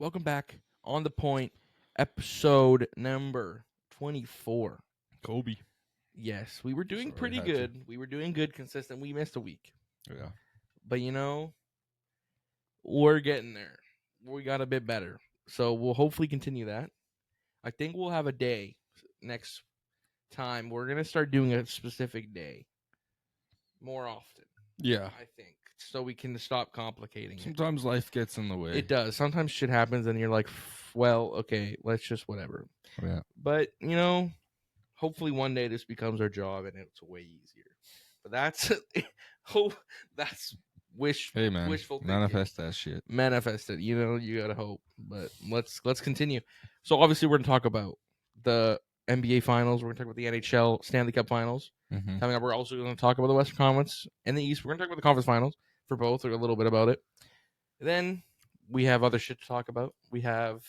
Welcome back on the point, episode number 24. Kobe. Yes, we were doing Sorry, I pretty had to. good. We were doing good, consistent. We missed a week, Yeah. but we're getting there. We got a bit better, so we'll hopefully continue that. I think we'll have a day next time. We're gonna start doing a specific day more often. Yeah. I think so we can stop complicating it. Sometimes life gets in the way. It does. Sometimes shit happens, and you're like, well, okay, let's just whatever. Yeah. But hopefully one day this becomes our job and it's way easier. But that's that's wishful. Hey man, Wishful thinking. manifest that shit. Manifest it. You gotta hope. But let's continue. So obviously we're gonna talk about the NBA Finals. We're gonna talk about the NHL Stanley Cup Finals Mm-hmm. coming up. We're also gonna talk about the Western Conference and the East. We're gonna talk about the Conference Finals for both, or a little bit about it. Then we have other shit to talk about. We have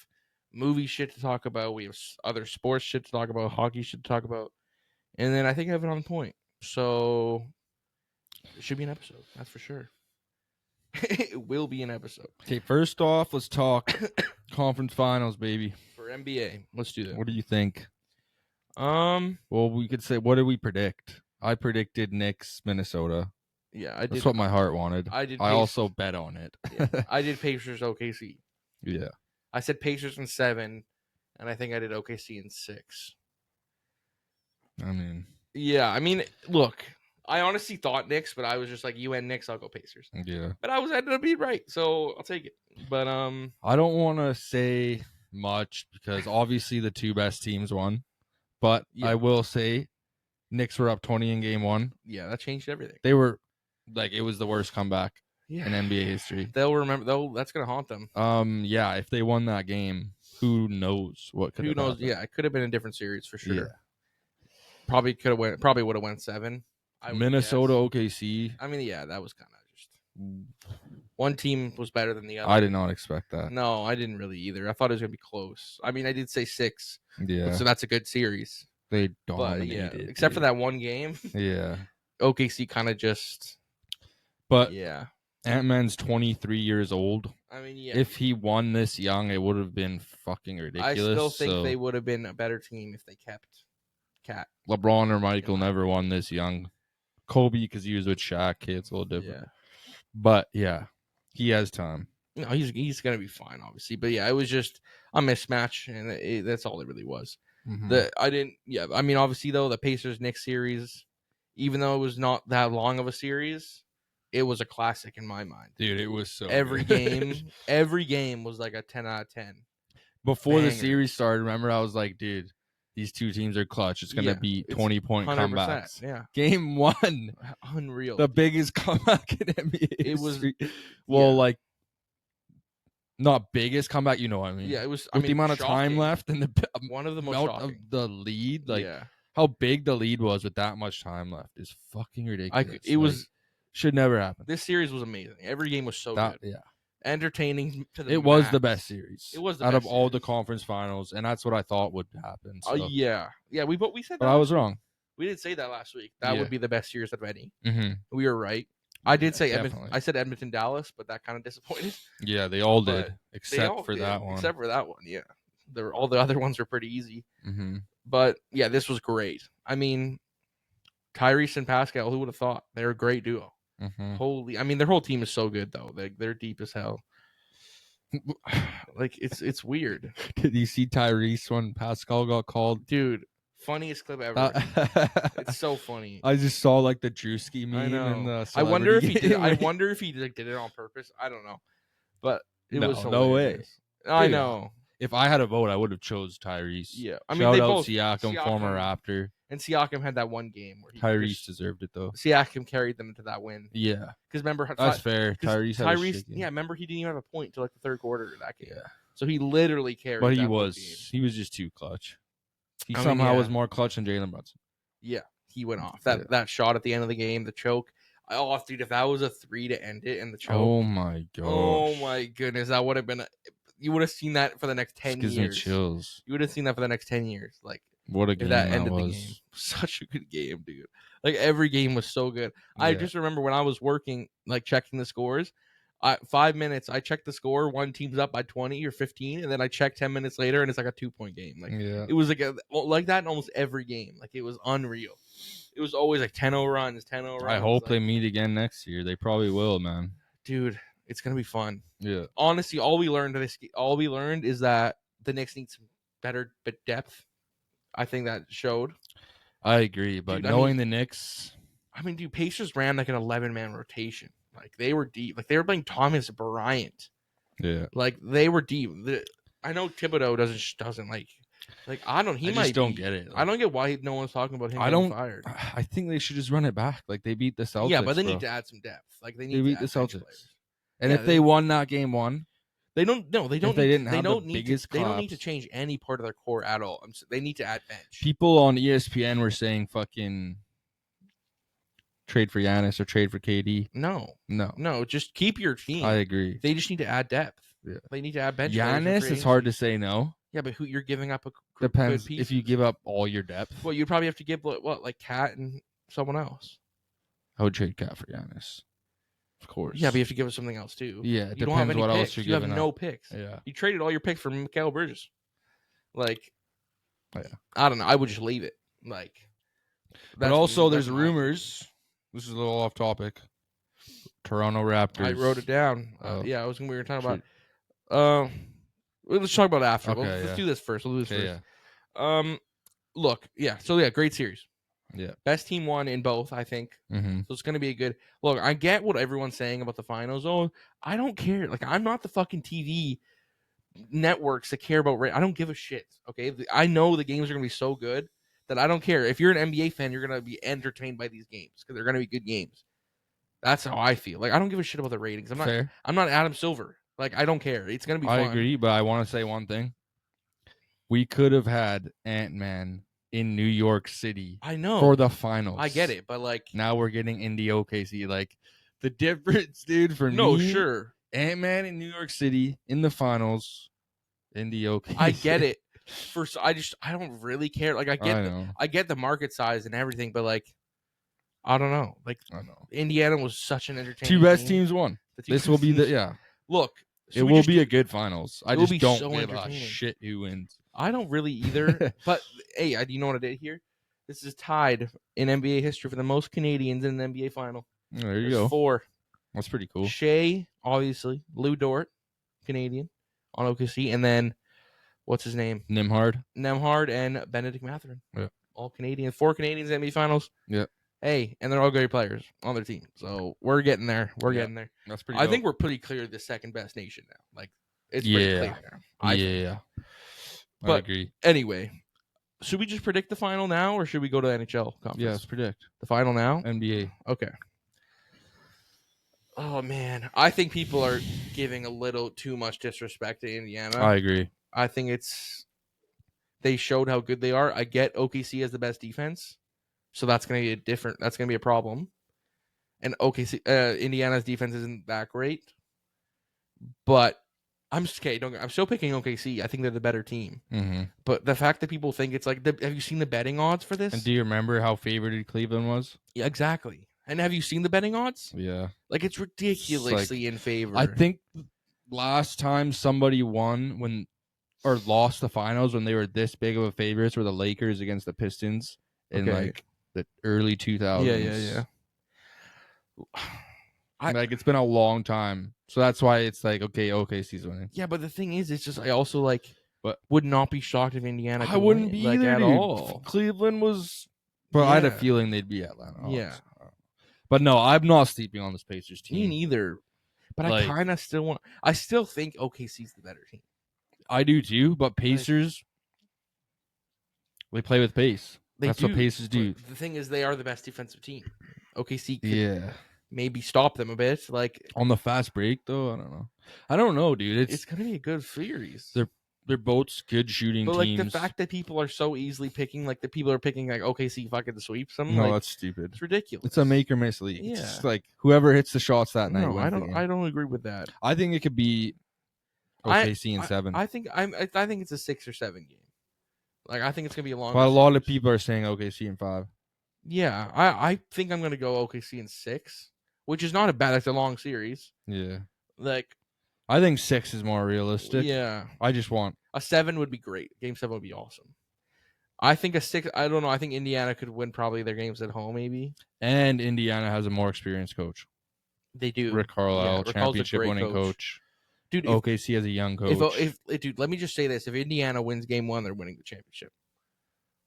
movie shit to talk about. We have other sports shit to talk about. Hockey shit to talk about. And then I think I have it on point. So it should be an episode. That's for sure. It will be an episode. Okay, first off, let's talk conference finals, baby. For NBA. Let's do that. What do you think? Well, we could say, what did we predict? I predicted Knicks, Minnesota. yeah, I did. That's what my heart wanted. I did. I also bet on it. Yeah, I did Pacers OKC. Yeah. I said Pacers in 7, and I think I did OKC in 6. I mean, yeah, look, I honestly thought Knicks, but I was just like, UN Knicks, I'll go Pacers. yeah. But I ended up being right, so I'll take it. But I don't want to say much because obviously the two best teams won. But Yeah. I will say Knicks were up 20 in game 1. yeah, that changed everything. They were like, it was the worst comeback Yeah, in NBA history. they'll remember. That's gonna haunt them. Yeah, if they won that game, who knows what could Who have knows? happened. Yeah, it could have been a different series for sure. Yeah. Probably could have went. Probably would have went 7. I would Minnesota, guess. OKC. I mean, yeah, that was kind of just one team was better than the other. I did not expect that. No, I didn't really either. I thought it was gonna be close. I mean, I did say 6, Yeah, so that's a good series. they But dominated. yeah, except for dude. that one game, Yeah, OKC kind of just. but Yeah, Ant-Man's 23 years old. I mean, yeah. If he won this young, it would have been fucking ridiculous. I still think so they would have been a better team if they kept Cat. LeBron or Michael never won this young. Kobe, because he was with Shaq, it's a little different. Yeah. But yeah, he has time. No, he's gonna be fine, obviously. But yeah, it was just a mismatch, and that's all it really was. Mhm. I mean, obviously though, the Pacers Knicks series, even though it was not that long of a series, it was a classic in my mind. Dude, it was so every good. every game was like a 10 out of 10. Before the Banger. series started, remember I was like, dude, these two teams are clutch. It's gonna Yeah, be it's 20-point 100%. comebacks. Yeah, Game 1, unreal. the biggest comeback in NBA It was- history. Well, yeah. like not biggest comeback, you know what I mean? Yeah, it was. With the amount of time shocking. left and the One of the most amount of shocking. the lead, like yeah, how big the lead was with that much time left is fucking ridiculous. it was. Should never happen. This series was amazing. Every game was so That good, yeah. entertaining to the It was the max. best series. It was the out best of all the series. conference finals, and that's what I thought would happen. So. Yeah. We said that. But I was wrong. We did say that last week. That Yeah. would be the best series out of any. Mm-hmm. We were right. I did say Edmonton. definitely. I said Edmonton, Dallas, but that kind of disappointed. Yeah, they all But did They except all for did, that one. Except for that one, yeah. All the other ones were pretty easy. Mm-hmm. But yeah, this was great. I mean, Tyrese and Pascal. Who would have thought? They're a great duo. Mm-hmm. Holy! I mean, their whole team is so good though. They're deep as hell. Like it's weird, Did you see Tyrese when Pascal got called? dude. Funniest clip ever. It's so funny. I just saw like the Drewski meme. I know. And the I wonder if he did. celebrity I game. wonder if he did it on purpose. I don't know, but it No, was no way. hilarious. I Dude, know. If I had a vote, I would have chose Tyrese. Yeah, I mean Shout they out both. Siakam, former Raptor. And Siakam had that one game where Tyrese deserved it though. Siakam carried them to that win. Yeah, Because remember, that's fair. Tyrese, had a shit game. yeah, remember he didn't even have a point till like the third quarter of that game. Yeah. So he literally carried. But that he whole was game. just too clutch. He I mean, somehow yeah. was more clutch than Jalen Brunson. Yeah, he went off Yeah. that shot at the end of the game, the choke. Oh, dude, if that was a 3 to end it and the choke. Oh my gosh. Oh my goodness, that would have been. You would have seen that for the next 10 Gives years. me chills. You would have seen that for the next 10 years. Like What a if game that that ended was. the game. Such a good game, dude. Like every game was so good. I Yeah. just remember when I was working, like checking the scores, 5 minutes, I check the score. One team's up by 20 or 15, and then I check 10 minutes later, and it's like a 2-point game. Like Yeah. it was like that in almost every game. Like it was unreal. It was always like 10-0 runs, 10-0 runs. I hope like, they meet again next year. They probably will, man. Dude, it's gonna be fun. Yeah. Honestly, all we learned is that the Knicks need some better depth. I think that showed. I agree, but Dude, knowing the Knicks, dude, Pacers ran like an 11-man rotation. Like they were deep. Like they were playing Thomas Bryant. yeah, Like they were deep. I know Thibodeau doesn't like. I don't. He I might just don't be. get it. I don't get why no one's talking about him I getting don't. fired. I think they should just run it back. Like they beat the Celtics. Yeah, but they bro. need to add some depth. Like they They need beat to the add bench Celtics. players. And Yeah, if they won that game one, they don't. No, they don't. If they didn't have the need biggest They don't need to collapse. change any part of their core at all. They need to add bench. people on ESPN were saying fucking trade for Giannis or trade for KD. No. Just keep your team. I agree. They just need to add depth. Yeah. They need to add bench. players for Giannis, free it's hard to agency. say no. Yeah, but who you're giving up a Depends good piece. if you give up all your depth. Well, you'd probably have to give like Cat and someone else. I would trade Cat for Giannis. Of course. Yeah, but you have to give us something else too. Yeah, it you don't have depends any what picks. else you're You have giving no up. picks. Yeah. You traded all your picks for Mikal Bridges. Like, Yeah. I don't know. I would just leave it. Like, But also, that's there's my rumors. This is a little off topic. Toronto Raptors. I wrote it down. Oh. Yeah, we were talking about. Let's talk about it after. Okay, Let's do this first. We'll do this Okay, first. yeah. Look, yeah. So yeah, great series. Yeah. Best team won in both, I think. Mm-hmm. So it's going to be a good look. I get what everyone's saying about the finals. Oh, I don't care. Like, I'm not the fucking TV networks that care about. I don't give a shit. Okay, I know the games are going to be so good that I don't care. If you're an NBA fan, you're going to be entertained by these games because they're going to be good games. That's how I feel. Like, I don't give a shit about the ratings. Fair. I'm not Adam Silver. Like, I don't care. It's going to be fun. I agree, but I want to say one thing. We could have had Ant-Man in New York City. I know. For the finals. I get it, but like now we're getting Indy OKC. Like the difference, dude, for no, me. sure. Ant-Man in New York City in the finals. Indy OKC. I get it. I don't really care. Like I get the market size and everything, but like I don't know. Like I know. Indiana was such an entertaining. Two best teams won. This will be Look. So it will be a good finals. I just don't so give a shit who wins. I don't really either. But hey, you know what I did here? This is tied in NBA history for the most Canadians in an NBA final. There you go. 4. That's pretty cool. Shea, obviously, Lou Dort, Canadian on OKC, and then what's his name? Nembhard, and Benedict Mathurin. Yeah. All Canadian. 4 Canadians in NBA finals. Yeah. Hey, and they're all great players on their team. So we're getting there. We're getting there. That's pretty I dope. think we're pretty clear the second best nation now. Like, it's pretty clear now. Yeah. But I agree. Anyway, should we just predict the final now, or should we go to the NHL conference? Yeah, let's predict. The final now? NBA. Okay. Oh, man. I think people are giving a little too much disrespect to Indiana. I agree. I think they showed how good they are. I get OKC as the best defense. So that's going to be that's going to be a problem. And OKC, Indiana's defense isn't that great. But I'm still picking OKC. I think they're the better team. Mm-hmm. But the fact that people think it's like, have you seen the betting odds for this? And do you remember how favored Cleveland was? Yeah, exactly. And have you seen the betting odds? Yeah. Like, it's ridiculously in favor. I think last time somebody won or lost the finals when they were this big of a favorites were the Lakers against the Pistons in like the early 2000s. Yeah. Like, it's been a long time. So that's why it's like, okay, OKC's winning. Yeah, but the thing is, it's just, I also but would not be shocked if Indiana I wouldn't be either, at dude. all. Cleveland was, but I had a feeling they'd be Atlanta. Yeah. But no, I'm not sleeping on this Pacers team. Me neither. But I kind of still think OKC's the better team. I do too, but Pacers, they play with pace. That's what Pacers do. The thing is, they are the best defensive team. OKC could maybe stop them a bit. Like, on the fast break, though, I don't know, dude. It's going to be a good series. They're both good shooting teams. But like the fact that people are so easily picking, like the people are picking like OKC fucking the sweeps them. No, like, that's stupid. It's ridiculous. It's a make or miss league. Yeah. It's just like whoever hits the shots that night. No, I don't agree with that. I think it could be OKC in 7. I think it's a 6 or 7 game. Like, I think it's gonna be a long. But a lot of people are saying OKC in 5. Yeah, I think I'm gonna go OKC in 6, which is not a bad. It's a long series. Yeah. Like, I think 6 is more realistic. yeah, I just want a 7 would be great. Game 7 would be awesome. I think a 6. I don't know. I think Indiana could win probably their games at home. Maybe and Indiana has a more experienced coach. they do. Rick Carlisle, Rick Carlisle's a championship great winning coach. Dude, OKC has a young coach. if dude, let me just say this: if Indiana wins Game 1, they're winning the championship.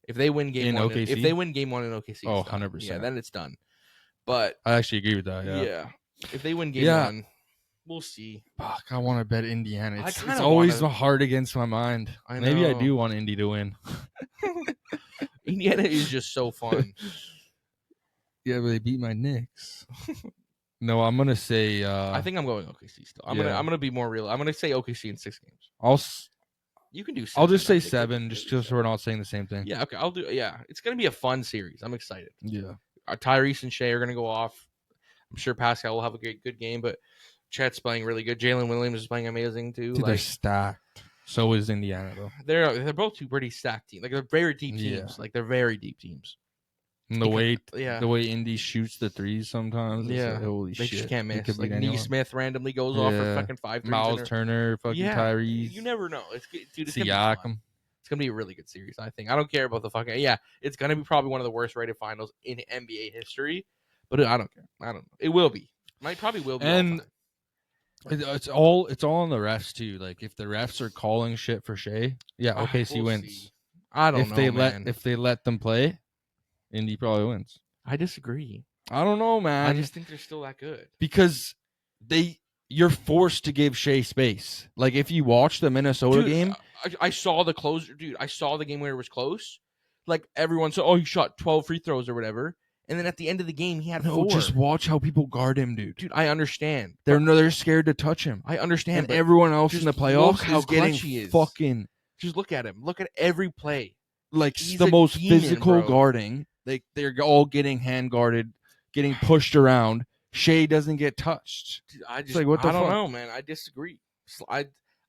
If they win Game 1, OKC? if they win Game 1 in OKC, Oh, it's done. 100%. Yeah, then it's done. But I actually agree with that. yeah, if they win Game 1, we'll see. Fuck, I want to bet Indiana. It's kinda always wanna- hard against my mind. Maybe I do want Indy to win. Indiana is just so fun. Yeah, but they beat my Knicks. No, I'm gonna say. I think I'm going OKC still. I'm gonna be more real. I'm gonna say OKC in 6 games. You can do 7. I'll just say 7, just so we're not saying the same thing. Yeah, okay. I'll do. Yeah, it's gonna be a fun series. I'm excited. Yeah. Tyrese and Shea are gonna go off. I'm sure Pascal will have a good game, but Chet's playing really good. Jalen Williams is playing amazing too. Dude, they're stacked. So is Indiana though. They're both two pretty stacked teams. Like they're very deep teams. Yeah. Like they're very deep teams. And the way Indy shoots the threes sometimes. Yeah. Like, holy They shit. just can't miss. Like anyone. Neesmith randomly goes off for fucking 5 threes. Miles Turner, fucking Tyrese. You never know. It's gonna be Siakam. fun. It's gonna be a really good series, I think. I don't care about the fucking it's gonna be probably one of the worst rated finals in NBA history. But I don't care. I don't know. It will be. Probably will be. And it's all on the refs too. Like if the refs are calling shit for Shea, OKC we'll wins. See. I don't know. If they let them play, Indy probably wins. I disagree. I don't know, man. I just think they're still that good. Because you're forced to give Shea space. Like if you watch the Minnesota game, I saw the closer, dude. I saw the game where it was close. Like everyone said, he shot 12 free throws or whatever. And then at the end of the game, he had 4. Just watch how people guard him, dude. Dude, I understand. They're scared to touch him. I understand. And everyone else in the playoffs how is getting he is. fucking. Just look at him. Look at every play. Like He's the most demon, physical bro. guarding. They're all getting hand guarded, getting pushed around. Shea doesn't get touched. Dude, I don't know, man. I disagree.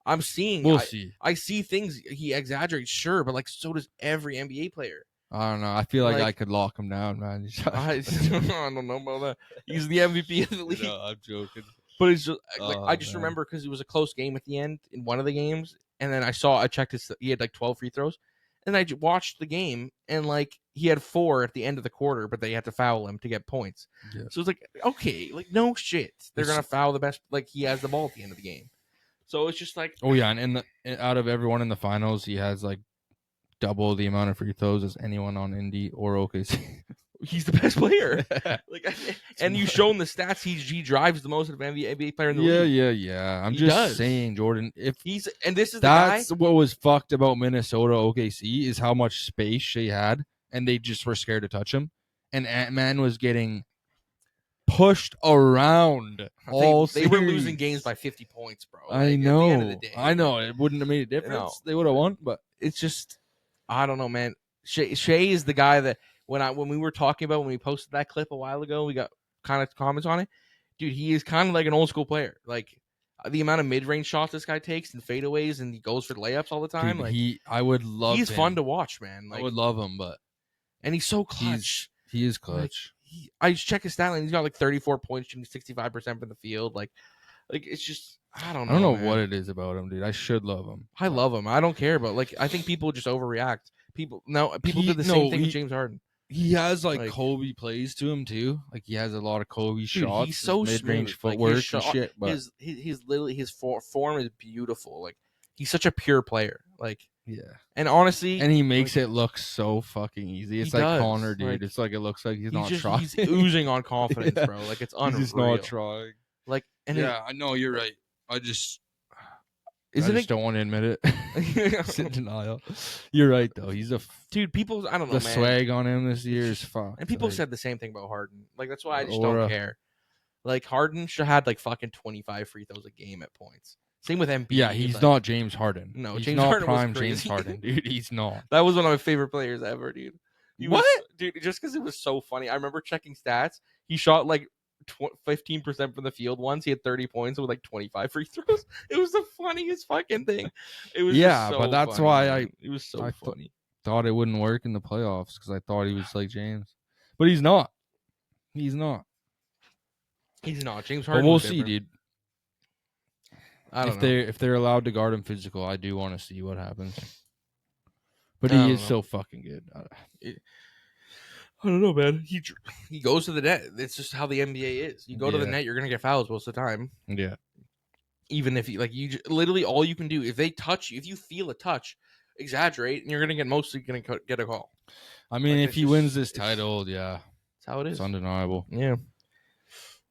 I'm seeing. We'll see. I see things he exaggerates, sure, but like so does every NBA player. I don't know. I feel like I could lock him down, man. I don't know about that. He's the MVP of the league. No, I'm joking. But it's just I just remember because it was a close game at the end in one of the games, and then I checked he had like 12 free throws, and I watched the game, and like he had 4 at the end of the quarter, but they had to foul him to get points. Yeah. So it's like, okay, like no shit, they're gonna foul the best. Like he has the ball at the end of the game, so it's just like, oh yeah, and out of everyone in the finals, he has like double the amount of free throws as anyone on Indy or OKC. He's the best player. And you've shown the stats. He drives the most of any NBA player in the league. Yeah. I'm just saying, Jordan. If that's what was fucked about Minnesota OKC is how much space Shea had, and they just were scared to touch him. And Ant-Man was getting pushed around all they were losing games by 50 points, bro. I know. At the end of the day, I know. It wouldn't have made a difference. No. They would have won, but it's just, I don't know, man. Shea is the guy that when we were talking about when we posted that clip a while ago, we got kind of comments on it. Dude, he is kind of like an old school player. Like the amount of mid range shots this guy takes and fadeaways, and he goes for layups all the time. Dude, I would love. He's fun to watch, man. I would love him, and he's so clutch. He is clutch. I just check his stat line. He's got like 34 points, shooting 65% from the field. Like it's just I don't know what it is about him, dude. I should love him. I love him. I don't care, but I think people just overreact. People did the same thing with James Harden. He has like Kobe plays to him too. Like he has a lot of Kobe shots. He's so mid-range footwork and shit. But his form is beautiful. Like he's such a pure player. Like and honestly, and he makes it look so fucking easy. It's like Connor, dude. It's like it looks like he's not trying. He's oozing on confidence, bro. Like it's unreal. He's just not trying. Like I know you're right. I just don't want to admit it. It's in denial. You're right though. He's dude. People, I don't know. The swag on him this year is fucked. And people said the same thing about Harden. Like that's why I just don't care. Like Harden should have had like fucking 25 free throws a game at points. Same with Embiid. Yeah, he's not James Harden. No, he's James not Harden prime was crazy. James Harden, dude. He's not. That was one of my favorite players ever, dude. Dude? Just because it was so funny. I remember checking stats. He shot like 15% from the field once. He had 30 points with like 25 free throws. It was the funniest fucking thing. It was but that's funny, why man. It was so funny. Thought it wouldn't work in the playoffs because I thought he was like James, but he's not. He's not. James Harden. But we'll see, dude. I don't know. If they're allowed to guard him physical, I do want to see what happens. But I he don't is know. so fucking good. I don't know, man. He goes to the net. It's just how the NBA is. You go to the Yeah. net, you're gonna get fouls most of the time. Yeah. Even if literally all you can do, if they touch you, if you feel a touch, exaggerate, and you're gonna mostly get a call. I mean, Like, if he wins this title, yeah, it's how it is. it's undeniable. Yeah.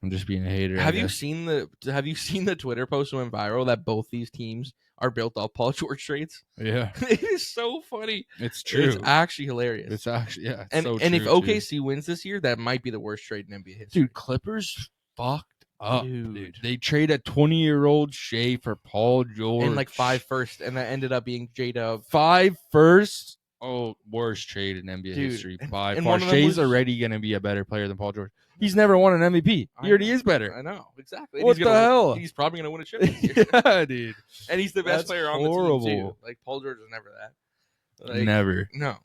I'm just being a hater. Have you seen the Twitter post that went viral that both these teams are built off Paul George trades? Yeah, It is so funny. it's true. It's actually hilarious. It's actually and so and true, if OKC wins this year, that might be the worst trade in NBA history. dude, Clippers fucked up, Dude. They trade a 20-year-old Shea for Paul George And like 5 firsts, and that ended up being J-Dub. 5 firsts. Oh, worst trade in NBA Dude, history by and far. one of them Shea's was- already going to be a better player than Paul George. He's never won an MVP. He already is better. I know, exactly. What the hell? He's probably gonna win a chip this year. Yeah, dude. And he's the best That's player on horrible. the team too. Like Paul George was never that. Like, Never. No,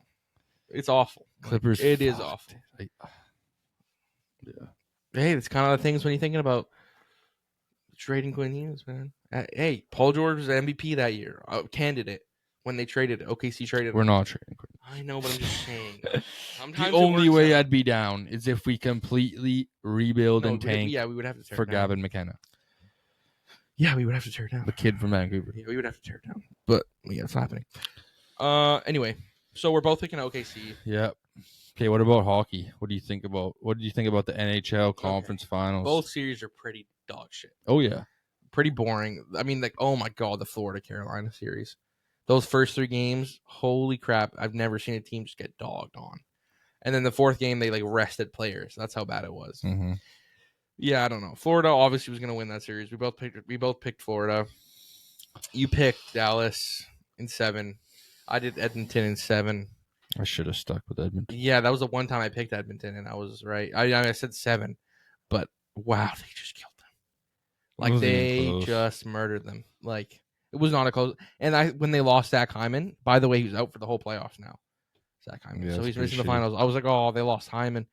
it's awful. Clippers. It is fucked. awful. Yeah. Hey, it's kind of the things when you're thinking about trading Quinn Hughes, man. Hey, Paul George was MVP that year, candidate when they traded OKC traded. We're not trading. I know, but I'm just saying. The only way I'd be down is if we completely rebuild and tank we would have to tear for it down. Gavin McKenna, Yeah, we would have to tear it down. the kid from Vancouver. Yeah, we would have to tear it down. But yeah, it's not happening. Anyway, so we're both picking OKC. Yep. Okay, what about hockey? What do you think about the NHL conference finals? Both series are pretty dog shit. Oh yeah. Pretty boring. I mean, like, oh my god, the Florida Carolina series. Those first 3 games, holy crap! I've never seen a team just get dogged on. And then the 4th game, they like rested players. That's how bad it was. Mm-hmm. Yeah, I don't know. Florida obviously was going to win that series. We both picked Florida. You picked Dallas in 7. I did Edmonton in 7. I should have stuck with Edmonton. Yeah, that was the one time I picked Edmonton, and I was right. I said 7, but wow, they just killed them. Like they just murdered them. Like it was not a close. And when they lost Zach Hyman, by the way, he's out for the whole playoffs now. Zach Hyman, so he's missing the finals. I was like, oh, they lost Hyman.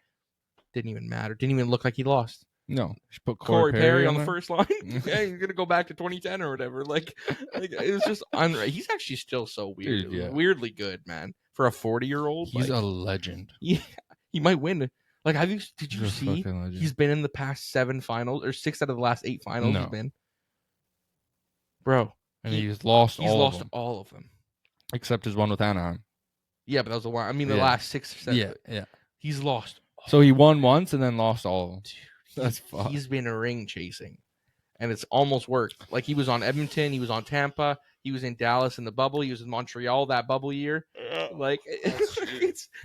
Didn't even matter. Didn't even look like he lost. No, just put Corey Perry on the there. first line. Yeah, you're gonna go back to 2010 or whatever. Like it was just unreal. He's actually still so weird, Dude, yeah. Weirdly good, man. For a 40-year-old, He's a legend. Yeah, he might win. Like, did you see? He's been in the past 7 finals or 6 out of the last 8 finals. No. He's been, bro, and he's lost all of them, except his one with Anaheim. Yeah, but that was the one. I mean, the last 6 or 7. Yeah. He's lost. So he won once and then lost all of them. Dude, That's fucked. He's been ring chasing, and it's almost worked. Like he was on Edmonton, he was on Tampa, he was in Dallas in the bubble, he was in Montreal that bubble year. Like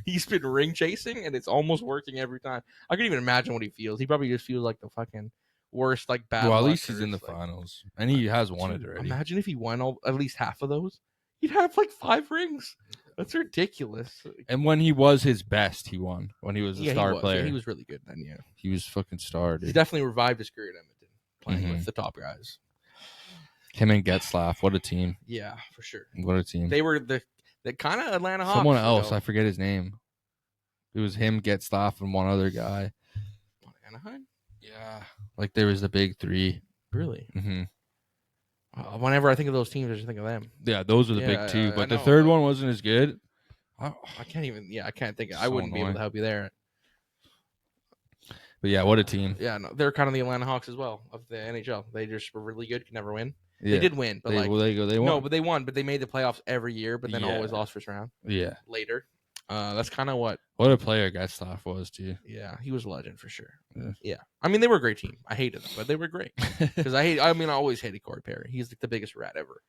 he's been ring chasing, and it's almost working every time. I can't even imagine what he feels. He probably just feels like the fucking worst, like bad. Well, at luck least he's in the like, finals, and he has won it already. Imagine if he won at least half of those. He'd have like 5 rings. That's ridiculous. And when he was his best, he won. When he was a star player, he was really good then. Yeah, he was fucking star. Dude. He definitely revived his career at Edmonton, playing with the top guys. Him and Getzlaff, what a team! Yeah, for sure. What a team! They were the kind of Atlanta Hawks. Someone else, I forget his name. It was him, Getzlaff, and one other guy. Anaheim? Yeah, like there was the big 3. Really? Mm-hmm. Whenever I think of those teams, I just think of them. Yeah, those were the big 2. But the third one wasn't as good. I can't even. Yeah, I can't think. I wouldn't be able to help you there. But yeah, what a team. Yeah, no, they're kind of the Atlanta Hawks as well of the NHL. They just were really good, could never win. Yeah. They did win, but they won. No, but they won. But they made the playoffs every year, but then always lost first round. Yeah. Later, that's kind of what. What a player Getzlaff was too. Yeah, he was a legend for sure. Yeah. I mean, they were a great team. I hated them, but they were great because I always hated Corey Perry. He's like the biggest rat ever.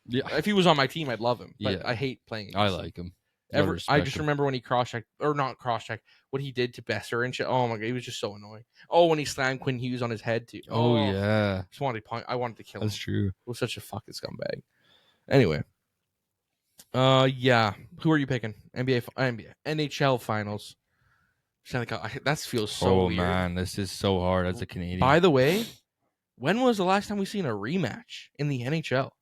Yeah. If he was on my team, I'd love him. But Yeah. I hate playing. I like him. I just remember when he cross-checked, or not cross-checked, what he did to Besser and shit. Oh my god, he was just so annoying. Oh, when he slammed Quinn Hughes on his head too. Oh yeah. I wanted to kill him. That's true. It was such a fucking scumbag. Anyway. Yeah. Who are you picking? NBA, NHL finals. That feels so weird. Oh man, this is so hard as a Canadian. By the way, when was the last time we seen a rematch in the NHL?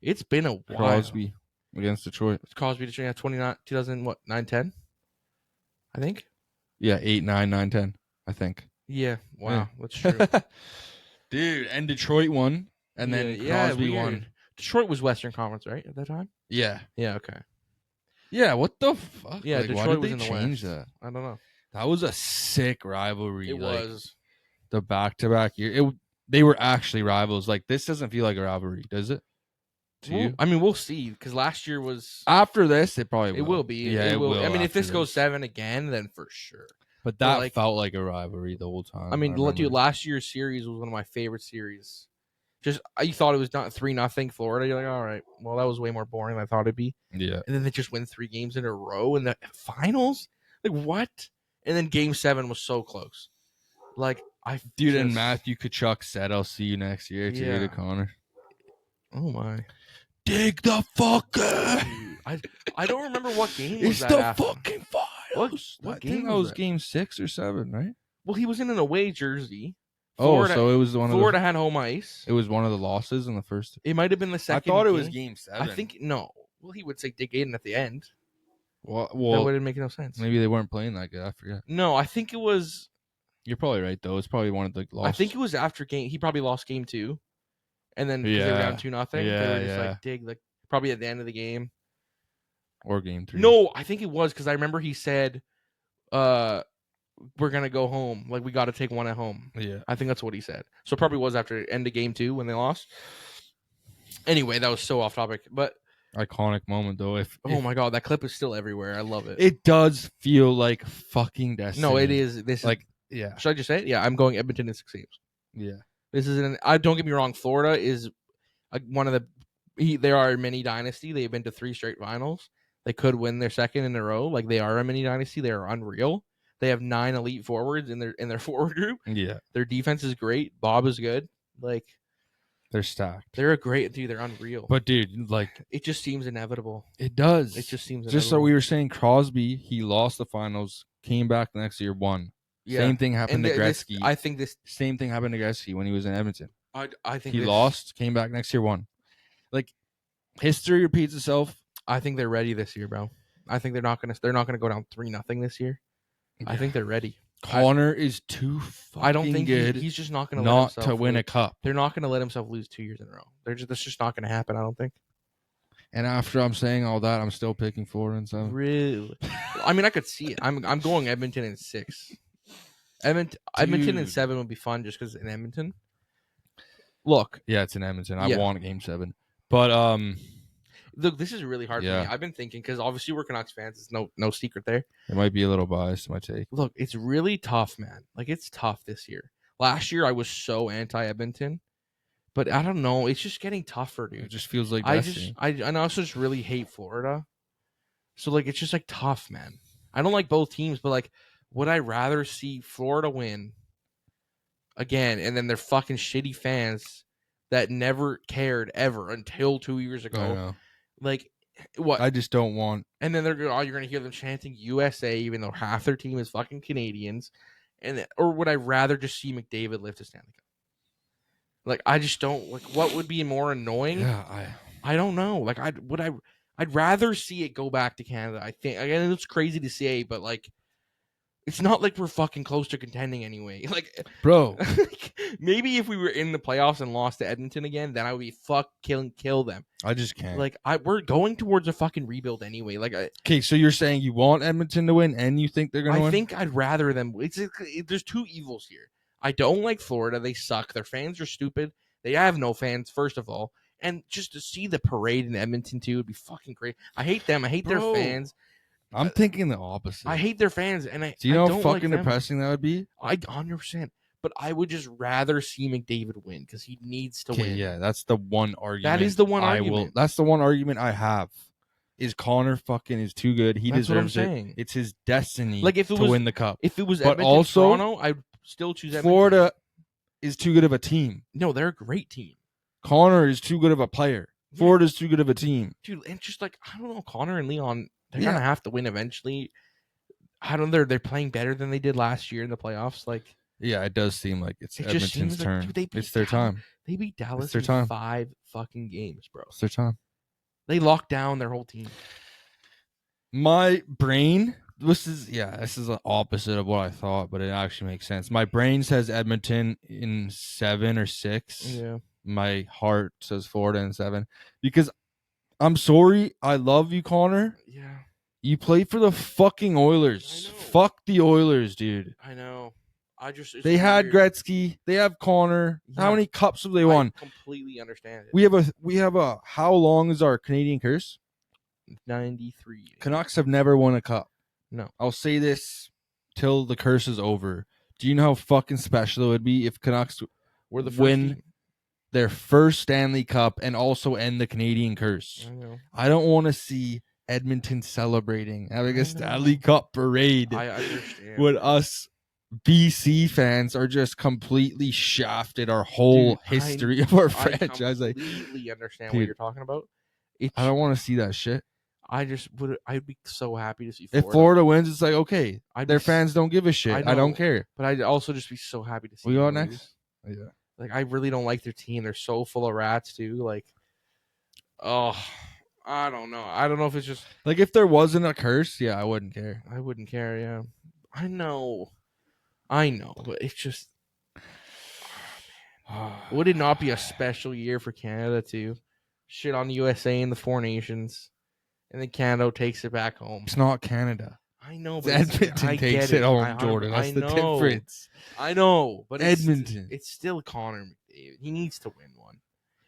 It's been a while. Crosby against Detroit. Crosby Detroit 2009, 10. I think. Yeah, 8, 9, 9, 10. I think. Yeah. Wow. That's true. Dude, and Detroit won, and then Crosby won. Detroit was Western Conference, right, at that time? Yeah. Yeah, okay. Yeah, what the fuck? Yeah, like, Detroit why did was they in the change West. that? I don't know. That was a sick rivalry. It like, was. The back-to-back year. They were actually rivals. Like, this doesn't feel like a rivalry, does it? To you? I mean, we'll see, because last year was... After this, it probably will. It will be. Yeah, it will. I mean, if this after goes 7 again, then for sure. But that felt like a rivalry the whole time. I mean, dude, last year's series was one of my favorite series. Just, you thought it was not 3-0 Florida. You're like, all right, well, that was way more boring than I thought it'd be. Yeah. And then they just win 3 games in a row in the finals. Like, what? And then Game 7 was so close. Like, and Matthew Tkachuk said, "I'll see you next year." To Connor. Oh my! Dig the fucker. I don't remember what game was it's that. The after. fucking finals. What game was Game 6 or 7, right? Well, he was in an away jersey. Florida, so it was one. Florida had home ice. It was one of the losses in the first. It might have been the second. I thought it was Game 7. I think no. Well, he would say Dick Aiden at the end. Well, that wouldn't make no sense. Maybe they weren't playing that good. I forget. No, I think it was. You're probably right though. It's probably one of the losses. I think it was after game. He probably lost Game 2, and then they were down 2-0. Yeah, they were just like dig, like probably at the end of the game or Game 3. No, I think it was because I remember he said, "We're gonna go home. Like we got to take one at home." Yeah, I think that's what he said. So it probably was after end of Game 2 when they lost. Anyway, that was so off topic, but iconic moment though. Oh my god, that clip is still everywhere. I love it. It does feel like fucking destiny. No, it is. This like is, yeah. Should I just say it? Yeah, I'm going Edmonton in 6 games. Yeah, this is an. I don't get me wrong. Florida is one of the. There are a mini dynasty. They've been to 3 straight finals. They could win their second in a row. Like they are a mini dynasty. They are unreal. They have 9 elite forwards in their forward group. Yeah, their defense is great. Bob is good. Like they're stacked. They're a great dude. They're unreal. But dude, like it just seems inevitable. It does. It just seems just so we were saying. Crosby, he lost the finals, came back the next year, won. Yeah. Same thing happened to Gretzky. I think this same thing happened to Gretzky when he was in Edmonton. I think he lost, came back next year, won. Like history repeats itself. I think they're ready this year, bro. I think they're not gonna go down 3-0 this year. Yeah. I think they're ready. Connor is too fucking I don't think good. He's just not gonna not to win a cup. They're not gonna let himself lose 2 years in a row. That's just not gonna happen. I don't think. And after I'm saying all that, I'm still picking Florida and so. Really? I mean, I could see it. I'm going Edmonton in 6. Edmonton in 7 would be fun just because in Edmonton. Look. Yeah, it's in Edmonton. I want Game 7. But look, this is really hard for me. I've been thinking because obviously we're Canucks fans. It's no secret there. It might be a little biased to my take. Look, it's really tough, man. Like it's tough this year. Last year I was so anti Edmonton, but I don't know. It's just getting tougher, dude. It just feels like I also just really hate Florida. So like it's just like tough, man. I don't like both teams, but like would I rather see Florida win again and then their fucking shitty fans that never cared ever until 2 years ago? I know. Like what? I just don't want. And then you're gonna hear them chanting USA, even though half their team is fucking Canadians. Or would I rather just see McDavid lift a Stanley Cup? Like I just don't like. What would be more annoying? Yeah, I don't know. Like I'd rather see it go back to Canada. I think again it's crazy to say, but like it's not like we're fucking close to contending anyway. Like bro, maybe if we were in the playoffs and lost to Edmonton again, then I would be kill them. I just can't. Like we're going towards a fucking rebuild anyway. Like okay, so you're saying you want Edmonton to win, and you think they're gonna win? I think I'd rather them. There's 2 evils here. I don't like Florida. They suck. Their fans are stupid. They have no fans, first of all. And just to see the parade in Edmonton too would be fucking great. I hate them. I hate their fans. I'm thinking the opposite. I hate their fans, and do you know how fucking depressing that would be? 100%. But I would just rather see McDavid win because he needs to win. Yeah, that's the one argument. That is the one argument. That's the one argument I have. Is Connor fucking is too good? He deserves it. It's his destiny. Like if it was, win the cup. If it was but Edmonton, also, Toronto, I'd still choose Edmonton. Florida is too good of a team. No, they're a great team. Connor is too good of a player. Yeah. Florida's too good of a team. Dude, and just like I don't know, Connor and Leon. They're gonna have to win eventually. I don't know. They're playing better than they did last year in the playoffs. Like, yeah, it does seem like it's Edmonton's turn. Like, dude, it's their time. They beat Dallas in 5 fucking games, bro. It's their time. They locked down their whole team. My brain. This is the opposite of what I thought, but it actually makes sense. My brain says Edmonton in 7 or 6. Yeah. my heart says Florida in 7 because I'm sorry, I love you, Connor. Yeah. You play for the fucking Oilers. Fuck the Oilers, dude. I know. They had Gretzky. They have Connor. Yeah. How many cups have they won? I completely understand it. We have a how long is our Canadian curse? 93. Canucks have never won a cup. No. I'll say this till the curse is over. Do you know how fucking special it would be if Canucks We're the first win team. their first Stanley Cup and also end the Canadian curse? I know. I don't want to see Edmonton celebrating, having a Stanley Cup parade. I understand. When us BC fans are just completely shafted our whole history of our franchise. I completely understand what you're talking about. I don't want to see that shit. I'd be so happy to see Florida. If Florida wins, it's like, okay, their fans don't give a shit. I don't care. But I'd also just be so happy to see we them go lose. Next? Yeah. Like, I really don't like their team. They're so full of rats, too. Like, oh, I don't know. I don't know if it's just... Like, if there wasn't a curse, yeah, I wouldn't care. I wouldn't care, yeah. I know, but it's just... Would it not be a special year for Canada, too? Shit on the USA and the Four Nations. And then Canada takes it back home. It's not Canada. I know, but Edmonton takes it home, Jordan. That's the difference. I know, but Edmonton. It's still Connor McDavid. He needs to win one.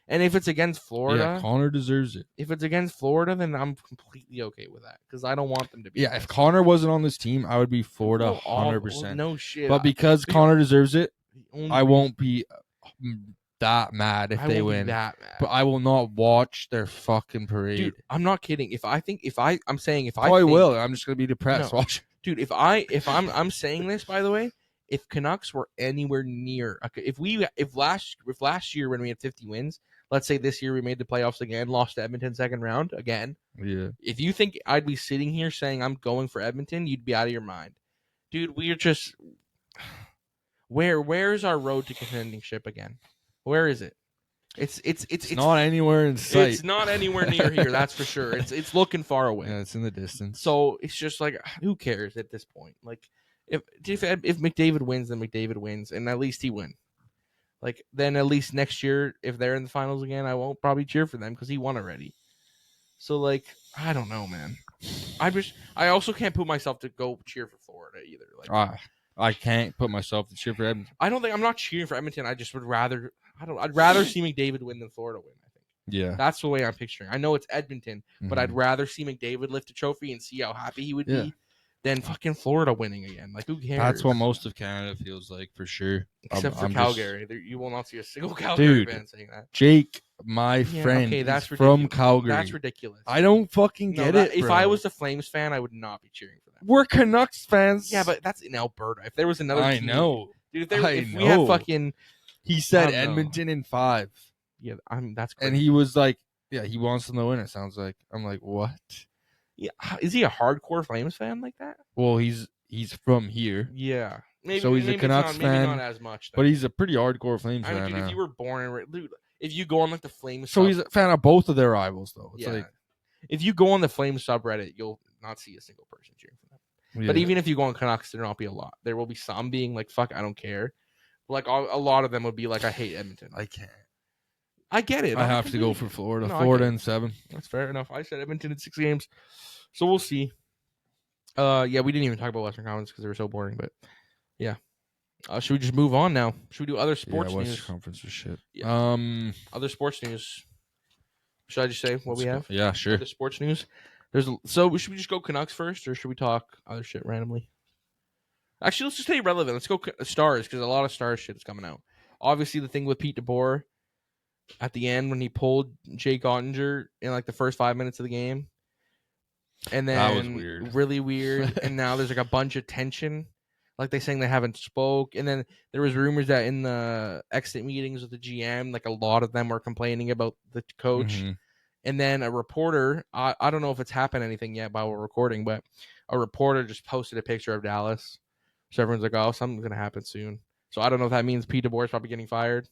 And if it's against Florida, yeah, Connor deserves it. If it's against Florida, then I'm completely okay with that because I don't want them to be. Yeah, if Connor wasn't on this team, I would be Florida 100%. No shit. But because Connor deserves it, I won't be that mad if they win. That mad. But I will not watch their fucking parade. Dude, I'm not kidding. I'm will. I'm just gonna be depressed. No. Dude, if I'm saying this, by the way, if Canucks were anywhere near, if last year when we had 50 wins, let's say this year we made the playoffs again, lost to Edmonton second round again. Yeah. If you think I'd be sitting here saying I'm going for Edmonton, you'd be out of your mind, dude. We are just where's our road to contending ship again? Where is it? It's not anywhere in sight. It's not anywhere near here, that's for sure. It's looking far away. Yeah, it's in the distance. So it's just like, who cares at this point? Like, if McDavid wins, then McDavid wins, and at least he win. Like, then at least next year, if they're in the finals again, I won't probably cheer for them because he won already. So, like, I don't know, man. I also can't put myself to go cheer for Florida either. Like, I can't put myself to cheer for Edmonton. I'm not cheering for Edmonton. I just would rather. I'd rather see McDavid win than Florida win, I think. Yeah. That's the way I'm picturing. I know it's Edmonton, but I'd rather see McDavid lift a trophy and see how happy he would be than fucking Florida winning again. Like, who cares? That's what most of Canada feels like, for sure. Except for Calgary. You will not see a single Calgary fan saying that. Jake, my friend, is from Calgary. That's ridiculous. I don't fucking get it, If I was a Flames fan, I would not be cheering for them. We're Canucks fans. Yeah, but that's in Alberta. If there was another team. I know. Dude, if we had fucking... He said Edmonton in 5. Yeah, that's crazy. And he was like, yeah, he wants them to win, it sounds like. I'm like, what? Yeah, is he a hardcore Flames fan like that? Well, he's from here. Yeah. So he's a Canucks fan. Maybe not as much. But he's a pretty hardcore Flames fan. Dude, if you were born and... Dude, if you go on like the Flames... So he's a fan of both of their rivals, though. It's like, if you go on the Flames subreddit, you'll not see a single person cheering for them. Yeah. But even if you go on Canucks, there will not be a lot. There will be some being like, fuck, I don't care. Like, a lot of them would be like, I hate Edmonton. I can't. I get it. I have to go for Florida. Florida in 7. That's fair enough. I said Edmonton in 6 games. So we'll see. Yeah, we didn't even talk about Western Conference because they were so boring. But yeah. Should we just move on now? Should we do other sports news? Western Conference was shit. Yeah. Other sports news. Should I just say what we have? Yeah, sure. Other sports news. Should we just go Canucks first, or should we talk other shit randomly? Actually, let's just stay relevant. Let's go Stars, because a lot of Stars shit is coming out. Obviously, the thing with Pete DeBoer at the end when he pulled Jake Ottinger in like the first 5 minutes of the game. And then that was weird. Really weird. And now there's like a bunch of tension. Like they saying they haven't spoke. And then there was rumors that in the exit meetings with the GM, like a lot of them were complaining about the coach. Mm-hmm. And then a reporter, I don't know if it's happened anything yet while we're recording, but a reporter just posted a picture of Dallas. So everyone's like, oh, something's going to happen soon. So I don't know if that means Pete DeBoer is probably getting fired,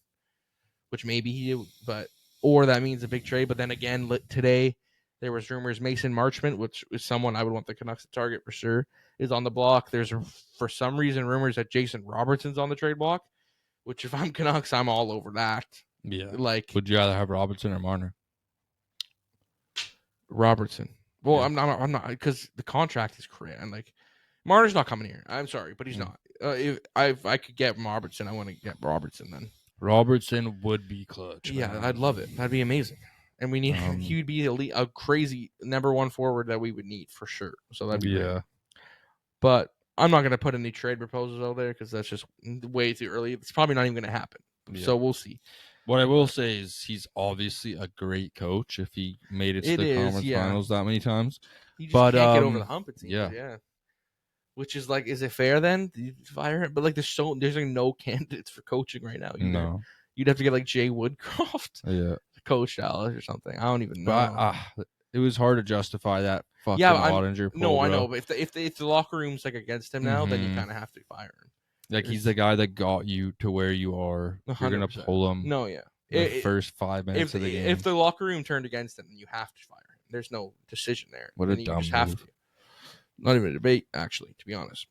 which maybe he did, or that means a big trade. But then again, today there was rumors Mason Marchment, which is someone I would want the Canucks to target for sure, is on the block. There's, for some reason, rumors that Jason Robertson's on the trade block, which if I'm Canucks, I'm all over that. Yeah. Like, would you rather have Robertson or Marner? Robertson. Well, Yeah. I'm not because the contract is crazy. And like, Marner's not coming here. I'm sorry, but he's not. If I could get Robertson, I want to get Robertson then. Robertson would be clutch. Yeah, man. I'd love it. That'd be amazing. And we need he would be a crazy number one forward that we would need for sure. So that'd be great. But I'm not going to put any trade proposals out there because that's just way too early. It's probably not even going to happen. Yeah. So we'll see. What I will say is he's obviously a great coach if he made it to the conference finals that many times. He just can't get over the hump, it seems. Yeah. Which is like, is it fair then? Do you fire him? But like, there's like no candidates for coaching right now. No. You'd have to get like Jay Woodcroft to coach Dallas or something. I don't even know. But, it was hard to justify that fucking Ottinger pull, No, I know. But if the locker room's like against him now, then you kind of have to fire him. Like, he's the guy that got you to where you are. 100%. You're going to pull him. No, yeah. The first 5 minutes of the game. If the locker room turned against him, you have to fire him. There's no decision there. What a dumb move. Have to. Not even a debate, actually, to be honest.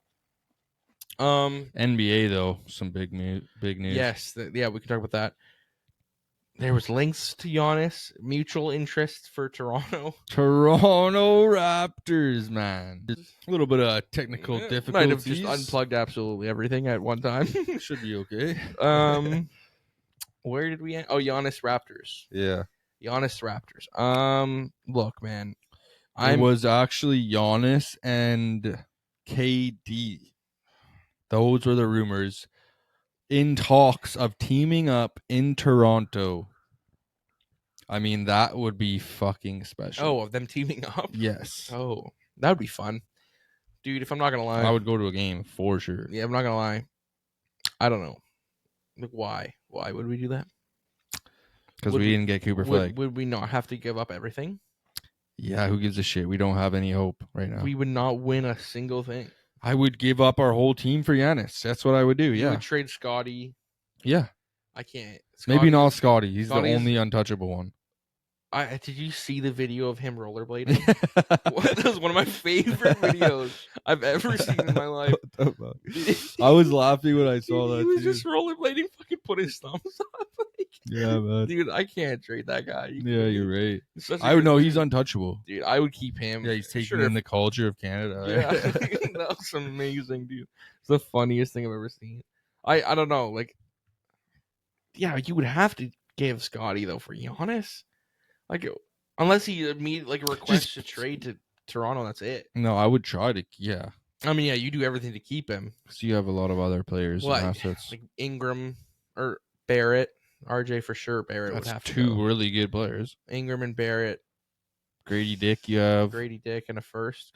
NBA, though, some big news. Yes, we can talk about that. There was links to Giannis, mutual interest for Toronto. Toronto Raptors, man. A little bit of technical difficulties. Might have just unplugged absolutely everything at one time. Should be okay. Where did we end? Oh, Giannis Raptors. Yeah. Giannis Raptors. Look, man. It was actually Giannis and KD. Those were the rumors. In talks of teaming up in Toronto. I mean, that would be fucking special. Oh, of them teaming up? Yes. Oh, that would be fun. Dude, if I'm not going to lie. I would go to a game for sure. Yeah, I'm not going to lie. I don't know. Like, why? Why would we do that? Because we didn't get Cooper Flag. Would we not have to give up everything? Yeah, who gives a shit? We don't have any hope right now. We would not win a single thing. I would give up our whole team for Giannis. That's what I would do. You would trade Scotty. Yeah. I can't. Maybe not Scotty. He's the only untouchable one. Did you see the video of him rollerblading? That was one of my favorite videos I've ever seen in my life. I was laughing when I saw that. He was just rollerblading, fucking put his thumbs up. Yeah, man. Dude, I can't trade that guy. You're right. I would know he's untouchable. Dude, I would keep him. Yeah, he's taking in the culture of Canada. Yeah, that was amazing, dude. It's the funniest thing I've ever seen. I don't know, like, yeah, you would have to give Scotty though for Giannis. Like, unless he immediately requests a trade to Toronto, that's it. No, I would try to. Yeah. I mean, yeah, you do everything to keep him. So you have a lot of other players and assets, like Ingram or Barrett. RJ for sure. Barrett would have to two really good players. Ingram and Barrett. Grady Dick, you have Grady Dick and a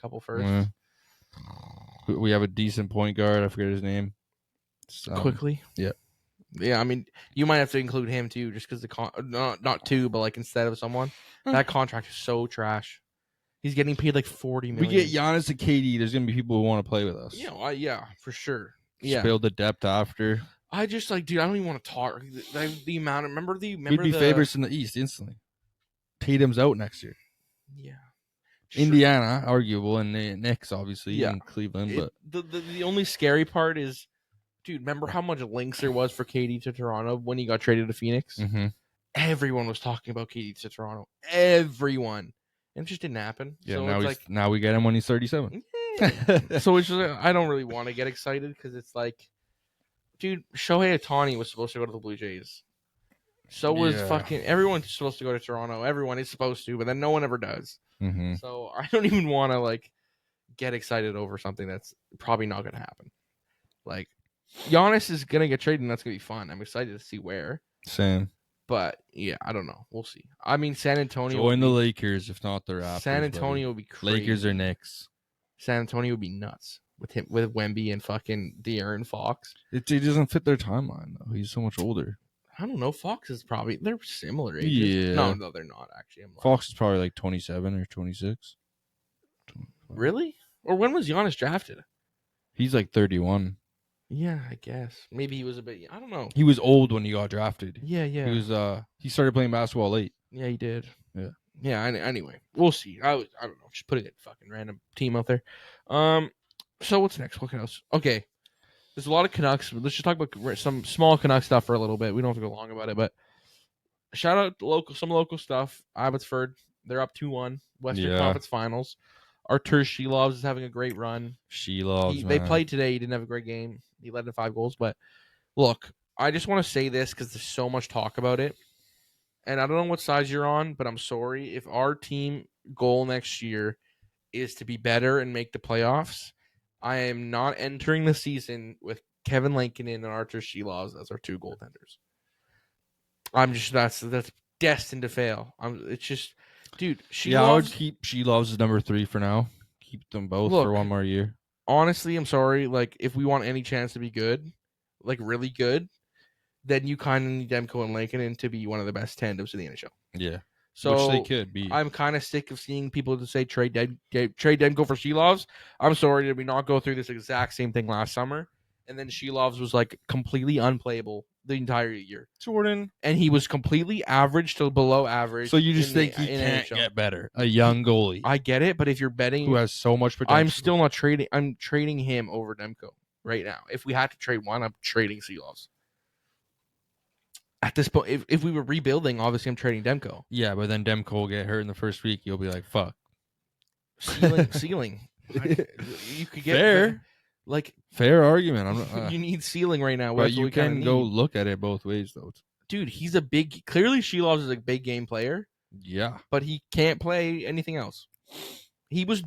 couple firsts. We have a decent point guard. I forget his name. Quickly. Yeah. Yeah, I mean, you might have to include him too, just because not two, but like instead of someone, that contract is so trash. He's getting paid like $40 million. We get Giannis and KD. There's gonna be people who want to play with us. Yeah, yeah, for sure. Just build the depth after. I just dude, I don't even want to talk. The amount. Remember we'd be favorites in the East instantly. Tatum's out next year. Yeah. Sure. Indiana, arguable, and the Knicks obviously in Cleveland. But the only scary part is. Dude, remember how much links there was for KD to Toronto when he got traded to Phoenix? Mm-hmm. Everyone was talking about KD to Toronto. Everyone. And it just didn't happen. Yeah, so now we get him when he's 37. Yeah. So it's just, I don't really want to get excited because it's like, dude, Shohei Ohtani was supposed to go to the Blue Jays. So was everyone's supposed to go to Toronto. Everyone is supposed to, but then no one ever does. Mm-hmm. So I don't even want to get excited over something that's probably not going to happen. Like, Giannis is going to get traded, and that's going to be fun. I'm excited to see where. Same. But, yeah, I don't know. We'll see. I mean, San Antonio... Join the Lakers, if not the Raptors. San Antonio would be crazy. Lakers or Knicks. San Antonio would be nuts with Wemby and fucking De'Aaron Fox. It doesn't fit their timeline, though. He's so much older. I don't know. Fox is probably... They're similar ages. Yeah. No, they're not, actually. Fox is probably 27 or 26. 25. Really? Or when was Giannis drafted? He's 31. Yeah, I guess. Maybe he was a bit... I don't know. He was old when he got drafted. Yeah. He was. He started playing basketball late. Yeah, he did. Yeah. Yeah, anyway. We'll see. I don't know. Just putting a fucking random team out there. So what's next? What else? Okay. There's a lot of Canucks. Let's just talk about some small Canucks stuff for a little bit. We don't have to go long about it, but shout out to some local stuff. Abbotsford, they're up 2-1. Western Conference Finals. Artur Shilovs is having a great run. They played today. He didn't have a great game. He led to 5 goals. But look, I just want to say this because there's so much talk about it. And I don't know what side you're on, but I'm sorry. If our team goal next year is to be better and make the playoffs, I am not entering the season with Kevin Lankinen and Artur Shilovs as our 2 goaltenders. I'm just that's destined to fail. It's just, dude. I would keep Shilovs as number 3 for now. Keep them both for one more year. Honestly, I'm sorry. Like, if we want any chance to be good, like really good, then you kind of need Demko and Lankinen to be one of the best tandems in the NHL. Yeah. So which they could be. I'm kind of sick of seeing people to say trade Demko for Shilovs. I'm sorry, did we not go through this exact same thing last summer? And then Shilovs was like completely unplayable the entire year. Jordan. And he was completely average to below average. So you just think he can't get better? A young goalie. I get it, but if you're betting who has so much potential. I'm still not trading. I'm trading him over Demko right now. If we had to trade one, I'm trading Shilovs. At this point, if we were rebuilding, obviously I'm trading Demko. Yeah, but then Demko will get hurt in the first week. You'll be like, fuck. Ceiling. You could get fair. Fair argument. You need ceiling right now. But you can go look at it both ways, though. Dude, he's a big. Clearly, Shilovs is a big game player. Yeah, but he can't play anything else. He was,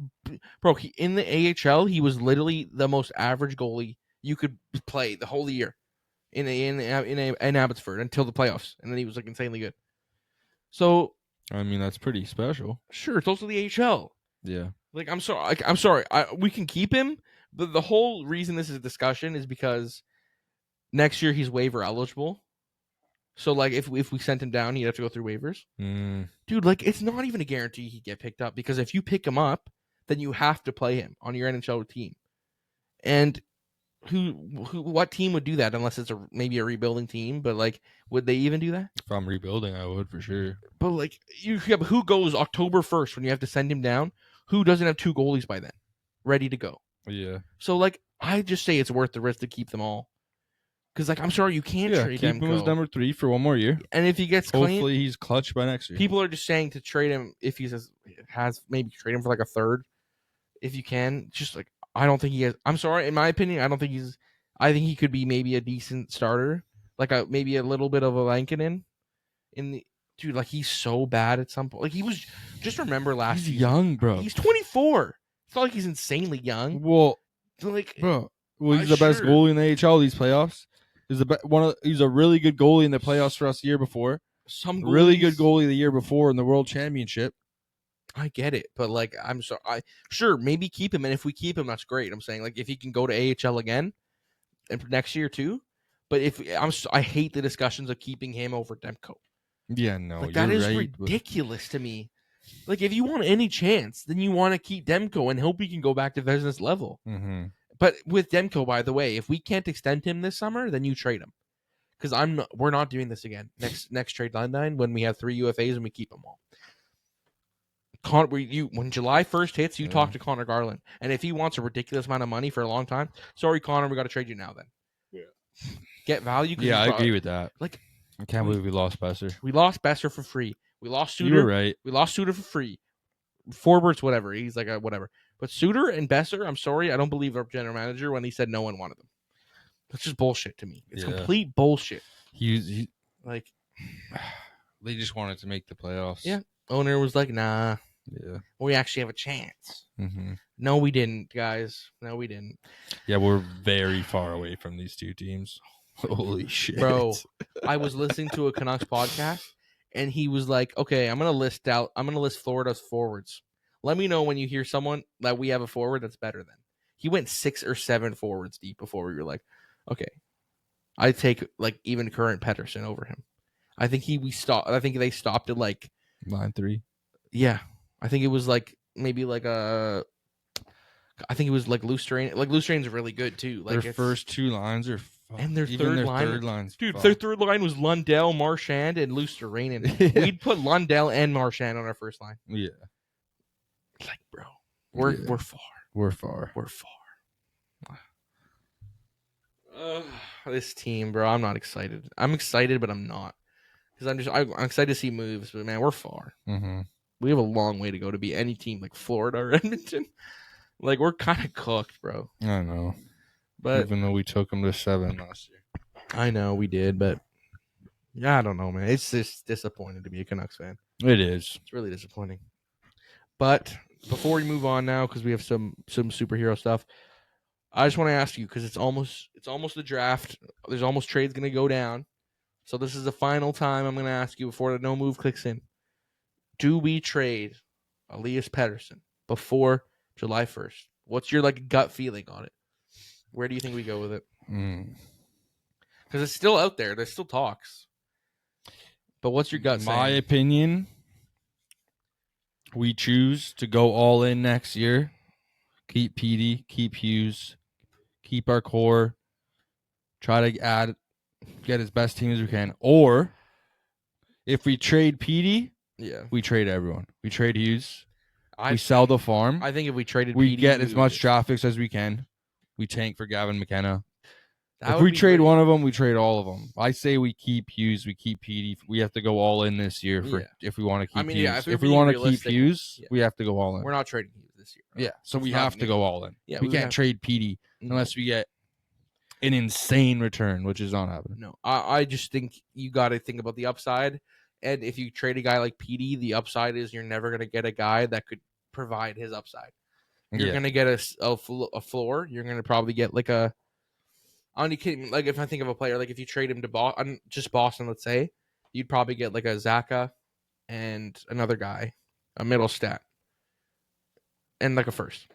in the AHL, he was literally the most average goalie you could play the whole year in Abbotsford until the playoffs, and then he was like insanely good. So, I mean, that's pretty special. Sure, it's also the AHL. Yeah, like I'm sorry. We can keep him, but the whole reason this is a discussion is because next year he's waiver eligible. So, like, if we sent him down, he'd have to go through waivers. Dude, like, it's not even a guarantee he'd get picked up, because if you pick him up, then you have to play him on your NHL team. And what team would do that unless it's maybe a rebuilding team? But, like, would they even do that? If I'm rebuilding, I would for sure. But, like, who goes October 1st when you have to send him down? Who doesn't have 2 goalies by then ready to go? Yeah. So, like, I just say it's worth the risk to keep them all. Because, like, I'm sorry, you can't trade keep him as number 3 for one more year. And if he gets hopefully he's clutch by next year. People are just saying to trade him if he has maybe trade him for like a third, if you can. Just like, I don't think he has. I'm sorry, in my opinion, I don't think he's. I think he could be maybe a decent starter, like maybe a little bit of a Lankinen. Dude, like, he's so bad at some point. Like, he was. Just remember last season. He's young, bro. He's 24. It's not like he's insanely young. Well, like, bro. Well, he's the best goalie in the AHL these playoffs. He's a really good goalie in the playoffs for us the year before. Really good goalie the year before in the World Championship. I get it, but like, I'm sorry. Sure, maybe keep him, and if we keep him, that's great. I'm saying, like, if he can go to AHL again, and next year too. But I hate the discussions of keeping him over Demko. Yeah, no, like, that is ridiculous to me. Like, if you want any chance, then you want to keep Demko and hope he can go back to business level. Mm-hmm. But with Demko, by the way, if we can't extend him this summer, then you trade him. Because we're not doing this again. Next trade deadline, when we have 3 UFAs and we keep them all. When July 1st hits, you talk to Connor Garland, and if he wants a ridiculous amount of money for a long time, sorry, Connor, we got to trade you now. Then, get value. Yeah, I agree with that. Like, I can't believe we lost Besser. We lost Besser for free. We lost Suter. You're right. We lost Suter for free. Forwards, whatever. He's like whatever. But Suter and Besser, I'm sorry, I don't believe our general manager when he said no one wanted them. That's just bullshit to me. It's complete bullshit. He like, they just wanted to make the playoffs. Yeah. Owner was like, nah. Yeah. We actually have a chance. Mm-hmm. No, we didn't, guys. No, we didn't. Yeah, we're very far away from these 2 teams. Holy shit. Bro, I was listening to a Canucks podcast, and he was like, okay, I'm going to list Florida's forwards. Let me know when you hear someone that we have a forward that's better than. He went 6 or 7 forwards deep before we were like, okay, I'd take like even current Pettersson over him. I think they stopped at like line 3. Yeah, I think it was like maybe like I think it was like Lustrain. Like, Lustrain's really good too. Like, their first 2 lines are. And their third line's dude. Their third line was Lundell, Marchand, and Luosterainen. We'd put Lundell and Marchand on our first line. Yeah. Like, bro, we're far. We're far. This team, bro. I'm not excited. I'm excited, but I'm not. because I'm excited to see moves, but man, we're far. Mm-hmm. We have a long way to go to be any team like Florida or Edmonton. Like we're kind of cooked, bro. I know. But even though we took them to 7 last year. I know we did, but yeah, I don't know, man. It's just disappointing to be a Canucks fan. It is. It's really disappointing. But before we move on now, because we have some superhero stuff, I just want to ask you because it's almost the draft. There's almost trades going to go down. So this is the final time I'm going to ask you before the no move clicks in. Do we trade Elias Pettersson before July 1st? What's your like gut feeling on it? Where do you think we go with it? Because it's still out there. There's still talks. But what's your gut saying? My opinion, we choose to go all in next year. Keep Petey, keep Hughes, keep our core. Try to get as best team as we can. Or if we trade Petey, we trade everyone. We trade Hughes. We sell the farm. I think if we traded we Petey, get as much draft picks as we can. We tank for Gavin McKenna. If we trade one of them, we trade all of them. I say we keep Hughes, we keep Petey. We have to go all in this year if we want to keep Hughes. If we want to keep Hughes, we have to go all in. We're not trading Hughes this year. Yeah, so we have to go all in. Yeah, we can't trade Petey unless we get an insane return, which is not happening. No, I just think you got to think about the upside. And if you trade a guy like Petey, the upside is you're never going to get a guy that could provide his upside. You're going to get a floor. You're going to probably get like a. Like if I think of a player, like if you trade him to Boston, let's say, you'd probably get like a Zaka and another guy, a middle stat, and like a first.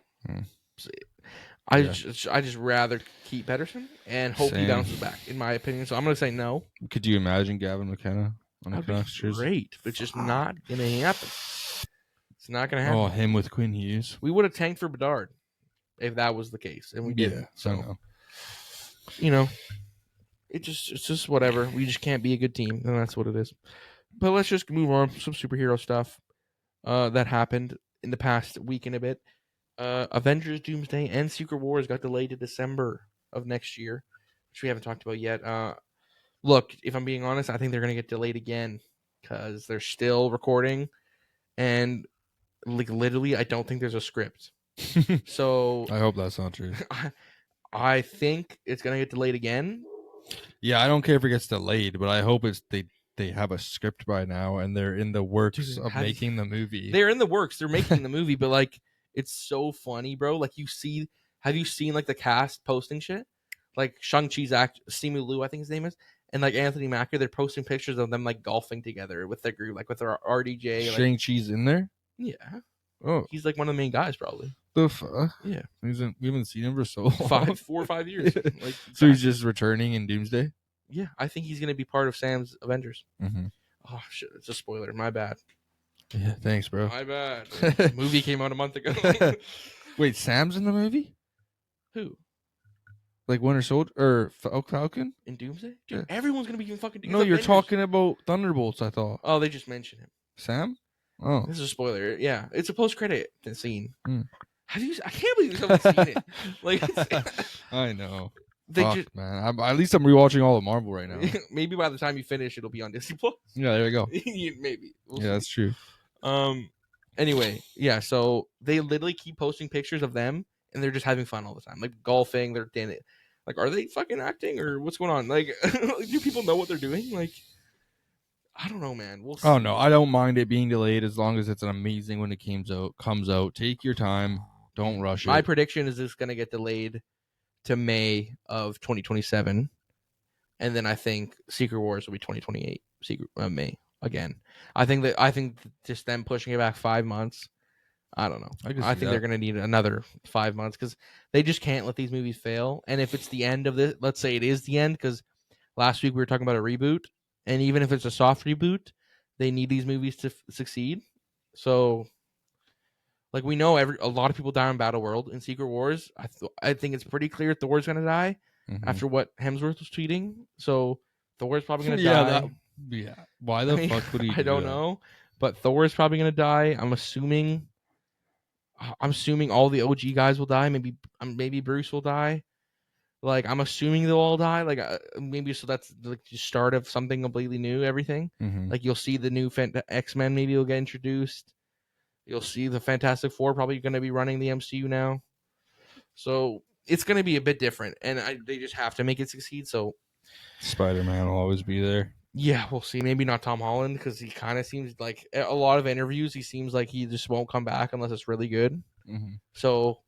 So I just rather keep Pettersson and hope he bounces back, in my opinion. So I'm going to say no. Could you imagine Gavin McKenna on the Canucks jersey? Great, but just not going to happen. It's not going to happen. Oh, him with Quinn Hughes. We would have tanked for Bedard if that was the case, and we didn't. So, it's just whatever. We just can't be a good team, and that's what it is. But let's just move on. Some superhero stuff that happened in the past week and a bit. Avengers Doomsday and Secret Wars got delayed to December of next year, which we haven't talked about yet. Look, if I'm being honest, I think they're going to get delayed again because they're still recording, and like literally, I don't think there's a script. So I hope that's not true. I think it's going to get delayed again. Yeah, I don't care if it gets delayed, but I hope they have a script by now and they're in the works of making the movie. They're in the works. They're making the movie, but like it's so funny, bro. Like have you seen like the cast posting shit? Like Shang-Chi's Simu Liu, I think his name is, and like Anthony Mackie, they're posting pictures of them like golfing together with their group, like with their RDJ. Shang-Chi's in there? Yeah. Oh. He's like one of the main guys, probably. The fuck? Yeah. We haven't seen him for so long. 4 or 5 years. Like, so he's just returning in Doomsday? Yeah, I think he's going to be part of Sam's Avengers. Mm-hmm. Oh, shit. It's a spoiler. My bad. Yeah, thanks, bro. My bad. The movie came out a month ago. Wait, Sam's in the movie? Who? Like Winter Soldier or Falcon? In Doomsday? Dude, everyone's going to be fucking No, you're talking about Thunderbolts, I thought. Oh, they just mentioned him. Sam? Oh. This is a spoiler. Yeah, it's a post-credit scene. I can't believe you haven't seen it. Like, I know. Fuck, man. At least I'm rewatching all of Marvel right now. Maybe by the time you finish, it'll be on Disney Plus. Yeah, there you go. Maybe. We'll see. That's true. Anyway, yeah. So they literally keep posting pictures of them, and they're just having fun all the time, like golfing. They're doing it. Like, are they fucking acting or what's going on? Like, do people know what they're doing? Like, I don't know, man. We'll see. Oh no, I don't mind it being delayed as long as it's amazing when it comes out. Take your time. Don't rush it. My prediction is it's going to get delayed to May of 2027, and then I think Secret Wars will be 2028. May again. I think just them pushing it back 5 months. I don't know. I think they're going to need another 5 months because they just can't let these movies fail. And if it's the end of this, let's say it is the end, because last week we were talking about a reboot, and even if it's a soft reboot, they need these movies to succeed. So. Like, we know a lot of people die in Battle World in Secret Wars. I think it's pretty clear Thor's going to die after what Hemsworth was tweeting. So, Thor's probably going to die. Yeah. Why the fuck would he I don't know. But Thor's probably going to die. I'm assuming all the OG guys will die. Maybe Bruce will die. Like, I'm assuming they'll all die. Like, maybe so that's like the start of something completely new. Everything. Mm-hmm. Like, you'll see the new X-Men. Maybe will get introduced. You'll see the Fantastic Four probably going to be running the MCU now. So it's going to be a bit different, and they just have to make it succeed. So Spider-Man will always be there. yeah, we'll see. Maybe not Tom Holland because he kind of seems like a lot of interviews. He seems like he just won't come back unless it's really good. Mm-hmm. So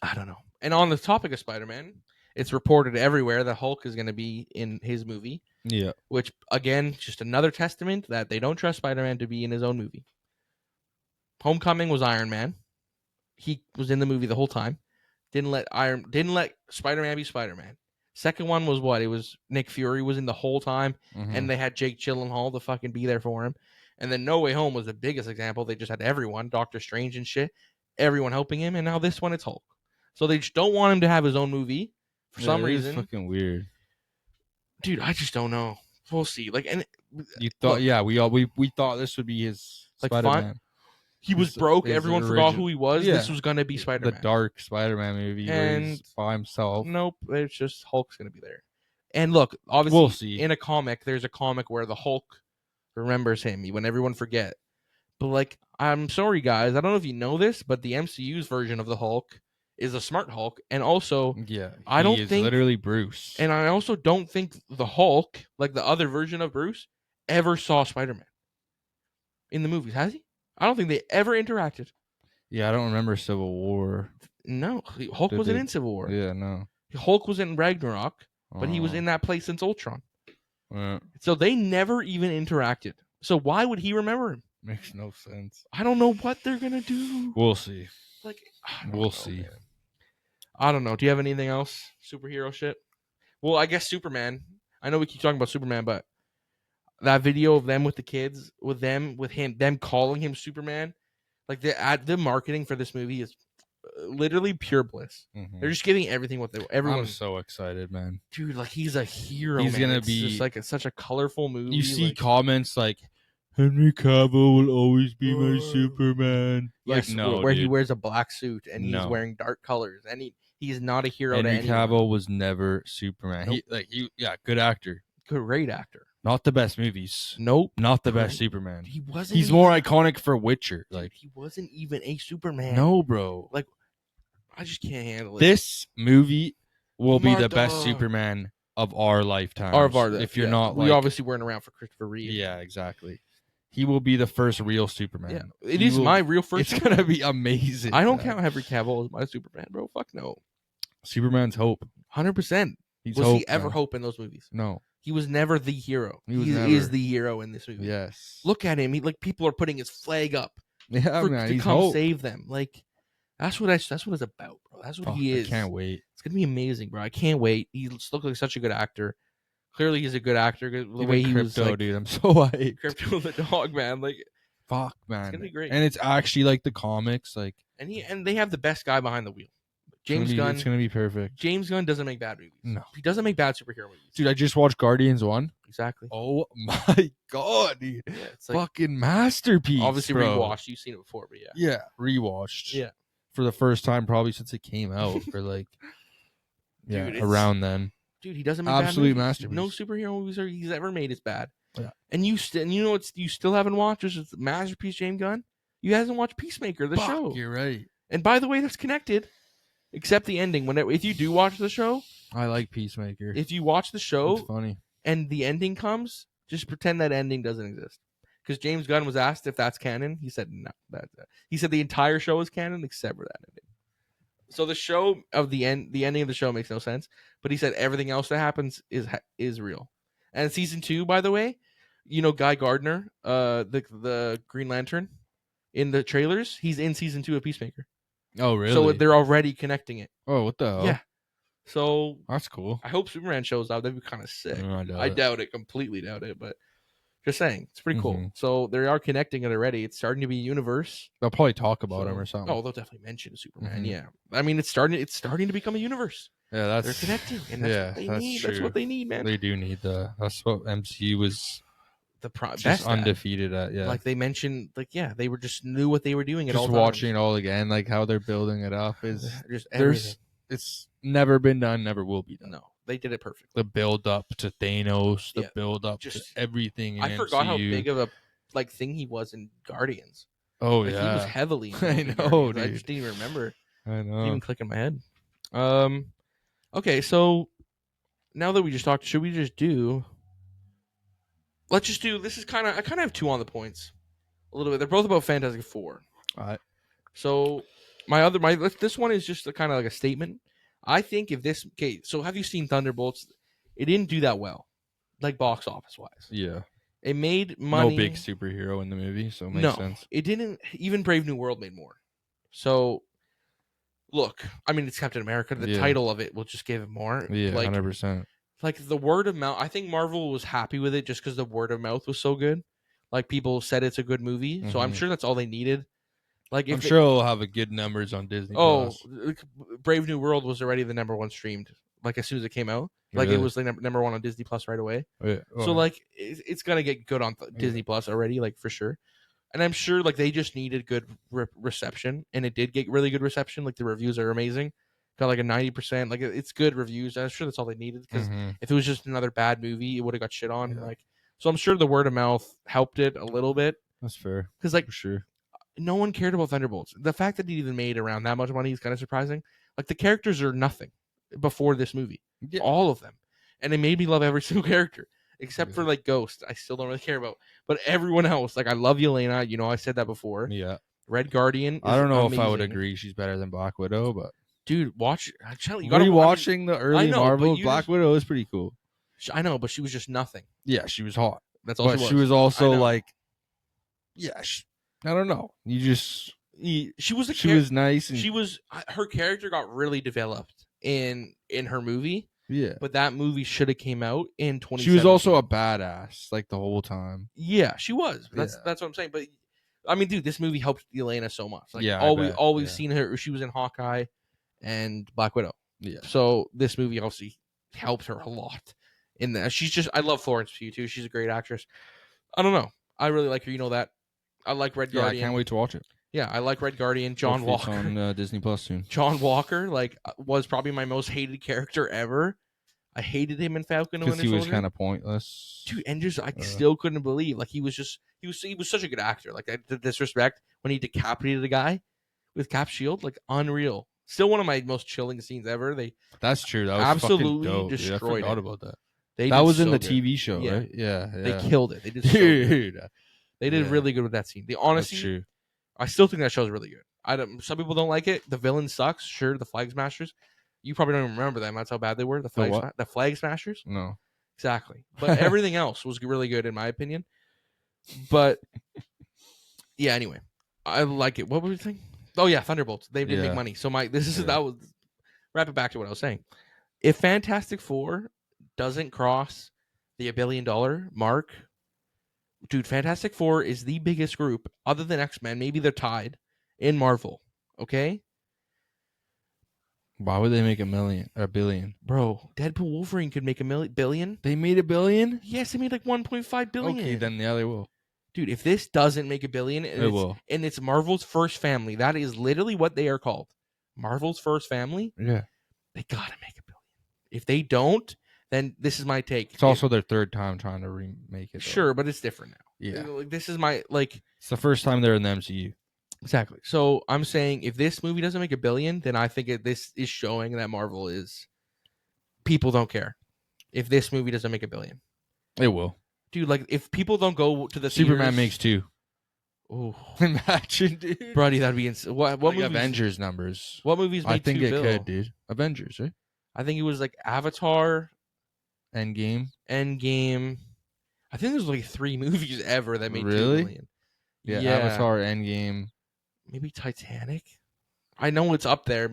I don't know. And on the topic of Spider-Man, it's reported everywhere that Hulk is going to be in his movie. Yeah. Which, again, just another testament that they don't trust Spider-Man to be in his own movie. Homecoming was Iron Man. He was in the movie the whole time. Didn't let Spider-Man be Spider-Man. Second one was what? It was Nick Fury was in the whole time, and they had Jake Gyllenhaal to fucking be there for him. And then No Way Home was the biggest example. They just had everyone, Doctor Strange and shit, everyone helping him. And now this one, it's Hulk. So they just don't want him to have his own movie for some reason. It's fucking weird, dude. I just don't know. We'll see. Like, and you thought, we thought this would be his like Spider-Man. He was broke. Everyone forgot who he was. Yeah. This was gonna be Spider-Man, the dark Spider-Man movie, where he's by himself. Nope, it's just Hulk's gonna be there. And look, obviously, we'll see. In a comic, there's a comic where the Hulk remembers him when everyone forget. But like, I'm sorry, guys, I don't know if you know this, but the MCU's version of the Hulk is a smart Hulk, and also, I don't think literally Bruce. And I also don't think the Hulk, like the other version of Bruce, ever saw Spider-Man in the movies. Has he? I don't think they ever interacted. Yeah, I don't remember Civil War. No, Hulk wasn't in Civil War. Yeah, no. Hulk was in Ragnarok, but he was in that place since Ultron. So they never even interacted. So why would he remember him? Makes no sense. I don't know what they're gonna do. We'll see. Like, we'll see. Man. I don't know. Do you have anything else? Superhero shit? Well, I guess Superman. I know we keep talking about Superman, but that video of them with the kids, with them calling him Superman, like the marketing for this movie is literally pure bliss. Mm-hmm. They're just giving everything what everyone. I'm so excited, man. Dude, like he's a hero. He's gonna it's be just like such a colorful movie. You see comments like, Henry Cavill will always be my Superman. Yes, like, no, where dude. He wears a black suit and he's wearing dark colors, and he's not a hero. Henry Cavill was never Superman. Nope. Good actor, great actor. Not the best movies. Nope, not the best Superman. He wasn't. He's more iconic for Witcher. Like he wasn't even a Superman. No, bro. Like I just can't handle it. This movie will be the best Superman of our lifetime. If you're not, we obviously weren't around for Christopher Reeve. Yeah, exactly. He will be the first real Superman. Yeah, it is my real first. It's gonna be amazing. I don't count Henry Cavill as my Superman, bro. Fuck no. Superman's Hope. 100%. Was Hope, he ever Hope in those movies? No. He was never the hero. He is the hero in this movie. Yes. Look at him. People are putting his flag up. Yeah, man. To come save them. Like that's what it's about, bro. That's what he is. I can't wait. It's gonna be amazing, bro. I can't wait. He looks like such a good actor. Clearly, he's a good actor. The way he was, like, dude. I'm so hyped. Crypto the dog, man. Like, fuck, man. It's gonna be great. And it's actually like the comics, like. And they have the best guy behind the wheel. James Gunn. It's gonna be perfect. James Gunn doesn't make bad movies. No, he doesn't make bad superhero movies. Dude, I just watched Guardians 1. Exactly. Oh my god, dude! Yeah, it's like, fucking masterpiece. Obviously rewatched. You've seen it before, but yeah. Yeah, rewatched. Yeah, for the first time probably since it came out, or like, dude, around then. Dude, he doesn't make absolute bad movies. masterpiece. No superhero movies he's ever made is bad. Yeah, and you know what you still haven't watched? Which is masterpiece James Gunn. You hasn't watched Peacemaker, the show. You're right. And by the way, that's connected. Except the ending. If you do watch the show, I like Peacemaker. If you watch the show, it's funny, and the ending comes, just pretend that ending doesn't exist. Because James Gunn was asked if that's canon, he said no. He said the entire show is canon except for that ending. So the show of the ending of the show makes no sense. But he said everything else that happens is real. And season 2, by the way, Guy Gardner, the Green Lantern, in the trailers, he's in season 2 of Peacemaker. Oh, really? So they're already connecting it. Oh, what the hell? Yeah. So that's cool. I hope Superman shows up. That'd be kind of sick. I doubt it. Completely doubt it. But just saying, it's pretty cool. So they are connecting it already. It's starting to be a universe. They'll probably talk about him or something. Oh, they'll definitely mention Superman. Yeah. I mean, it's starting to become a universe. Yeah, they're connecting, and that's what they need. True. That's what they need, man. They do need that's what MCU was. Best undefeated at, yeah. Like they mentioned, they were just knew what they were doing. Just watching it all again, like how they're building it up is just everything. it's never been done, never will be done. No, they did it perfectly. The build up to Thanos, the Yeah, build up to just everything in I forgot how MCU. big of a thing he was in Guardians. Oh Like, he was yeah, heavily I involved in know, Guardians. dude. I just didn't even remember. I It didn't know. even click in my head. Okay, so now that we just talked, should we just do? Let's just do. This is kind of. I kind of have two on the points. A little bit. They're both about Fantastic Four. All right. So this one is just a kind of like a statement. I think if this okay, so have you seen Thunderbolts? It didn't do that well, like box office wise. Yeah. It made money. No big superhero in the movie, so it makes No, sense. it didn't. Even Brave New World made more. So look, I mean, it's Captain America. The title of it will just give it more. Yeah, like 100%. like the word of mouth. I think Marvel was happy with it just because the word of mouth was so good. Like, people said it's a good movie, so I'm sure that's all they needed. Like, I'm sure it'll have a good numbers on Disney Plus. Brave New World was already the #1 streamed. Like, as soon as it came out, like, Really? it was the number one on Disney Plus right away. Yeah. So like, it's gonna get good on Disney Plus already, like, for sure. And I'm sure like they just needed good reception, and it did get really good reception. Like, the reviews are amazing. Got like a 90%. Like, it's good reviews. I'm sure that's all they needed, because if it was just another bad movie, it would have got shit on. Yeah. Like, so I'm sure the word of mouth helped it a little bit. That's fair. Because like, for sure. no one cared about Thunderbolts. The fact that it even made around that much money is kind of surprising. Like, the characters are nothing before this movie. Yeah. All of them. And it made me love every single character. Except for like Ghost. I still don't really care about. But everyone else, like, I love Yelena. You know, I said that before. Yeah. Red Guardian. I don't know amazing. if I would agree she's better than Black Widow, but dude, watch. Actually, you gotta rewatching the early Marvel, Black Widow is pretty cool. I know, but she was just nothing. Yeah, she was hot. That's all. But she was also like, yeah, I don't know. You just she was nice. And she was her character got really developed in her movie. Yeah, but that movie should have came out in 2017. She was also a badass, like, the whole time. Yeah, she was. That's what I'm saying. But I mean, dude, this movie helped Yelena so much. Like, yeah, all we've seen her. She was in Hawkeye and Black Widow. Yeah. So this movie obviously helped her a lot in that. She's just. I love Florence Pugh too. She's a great actress. I don't know. I really like her. You know that. I like Red Guardian. I can't wait to watch it. Yeah, I like Red Guardian. John Walker on Disney Plus soon. John Walker, like, was probably my most hated character ever. I hated him in Falcon and Winter Soldier. He was kind of pointless, dude. And just I still couldn't believe, like, he was such a good actor. Like, the disrespect when he decapitated a guy with Cap's shield, like, unreal. Still one of my most chilling scenes ever. That's true. That was absolutely dope, destroyed. I forgot about that. That was in the TV show, right? Yeah, They killed it. They did They did really good with that scene. Honestly, true. I still think that show's really good. Some people don't like it. The villain sucks. Sure, the Flag Smashers. You probably don't even remember them. That's how bad they were. The Flag Smashers. No, exactly. But everything else was really good in my opinion. But yeah, anyway, I like it. What were we saying? Oh yeah, Thunderbolts. They did make money. So that was wrap it back to what I was saying. If Fantastic Four doesn't cross the $1 billion mark, dude, Fantastic Four is the biggest group other than X-Men. Maybe they're tied in Marvel. Okay. Why would they make $1 billion? Bro, Deadpool Wolverine could make $1 billion. They made $1 billion? Yes, they made like 1.5 billion. Okay, then yeah, they will. Dude, if this doesn't make $1 billion, it will. And it's Marvel's first family. That is literally what they are called. Marvel's first family. Yeah. They gotta make $1 billion. If they don't, then this is my take. It's also their third time trying to remake it. Sure, but it's different now. Yeah. This is my It's the first time they're in the MCU. Exactly. So I'm saying if this movie doesn't make $1 billion, then I think this is showing that Marvel is. People don't care. If this movie doesn't make $1 billion, it will. Dude, like, if people don't go to the Superman makes 2. Oh, imagine, dude. Brody, that'd be insane. What movies, Avengers numbers? What movies made I think $2 it billion? could, dude. Avengers, right? I think it was like Avatar, Endgame. I think there's like 3 movies ever that made $2 billion. Yeah, Avatar, Endgame. Maybe Titanic. I know it's up there.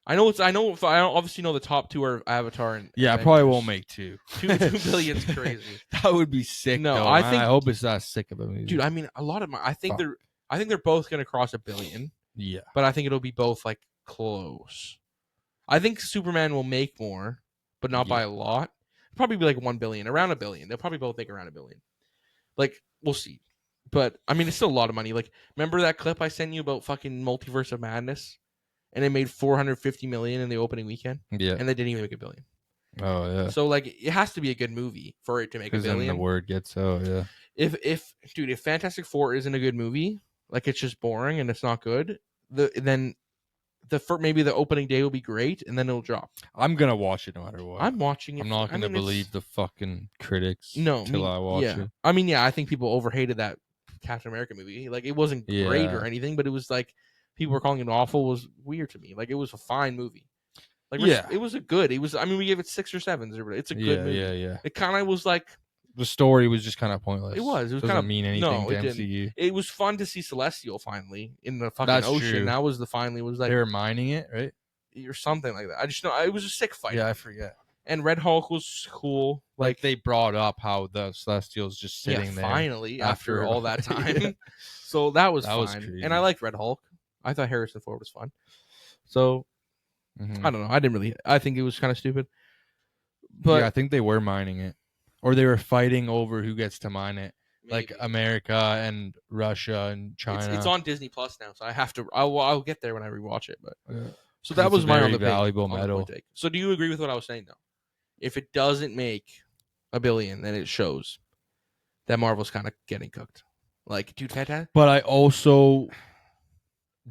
I obviously know the top 2 are Avatar and yeah, Avengers. I probably won't make 2. 2 billion's crazy. That would be sick. No, though. I hope it's not sick of a movie. Dude, I mean, a lot of I think they're both gonna cross $1 billion. Yeah, but I think it'll be both like close. I think Superman will make more, but not by a lot. Probably be like $1 billion, around $1 billion. They'll probably both make around $1 billion. Like, we'll see. But I mean, it's still a lot of money. Like, remember that clip I sent you about fucking Multiverse of Madness? and it made 450 million in the opening weekend, Yeah. and they didn't even make $1 billion. Oh yeah. So like, it has to be a good movie for it to make $1 billion. Because then the word gets out. Yeah. If Fantastic Four isn't a good movie, like it's just boring and it's not good, then maybe the opening day will be great and then it'll drop. I'm gonna watch it no matter what. I'm watching it. I'm not gonna believe the fucking critics till I watch it. I mean, yeah, I think people overhated that Captain America movie. Like, it wasn't great or anything, but it was like, people were calling it awful was weird to me. Like, it was a fine movie. Like, it was a good. It was. I mean, we gave it 6 or 7. It's a good movie. Yeah. It kind of was like, the story was just kind of pointless. It was doesn't kind of mean anything to MCU. It was fun to see Celestial finally in the fucking ocean. True. That was finally was like they were mining it, right? Or something like that. I just know it was a sick fight. Yeah, I forget. And Red Hulk was cool. Like they brought up how the Celestial's just sitting there finally after all that time. So that was fun. Crazy. And I liked Red Hulk. I thought Harrison Ford was fun. So I don't know. I think it was kind of stupid. But yeah, I think they were mining it, or they were fighting over who gets to mine it. Maybe. Like America and Russia and China. It's on Disney Plus now, so I have to. I'll get there when I rewatch it. But so that was my valuable medal. Take. So do you agree with what I was saying though? If it doesn't make $1 billion, then it shows that Marvel's kind of getting cooked. Like, dude, fantastic. But I also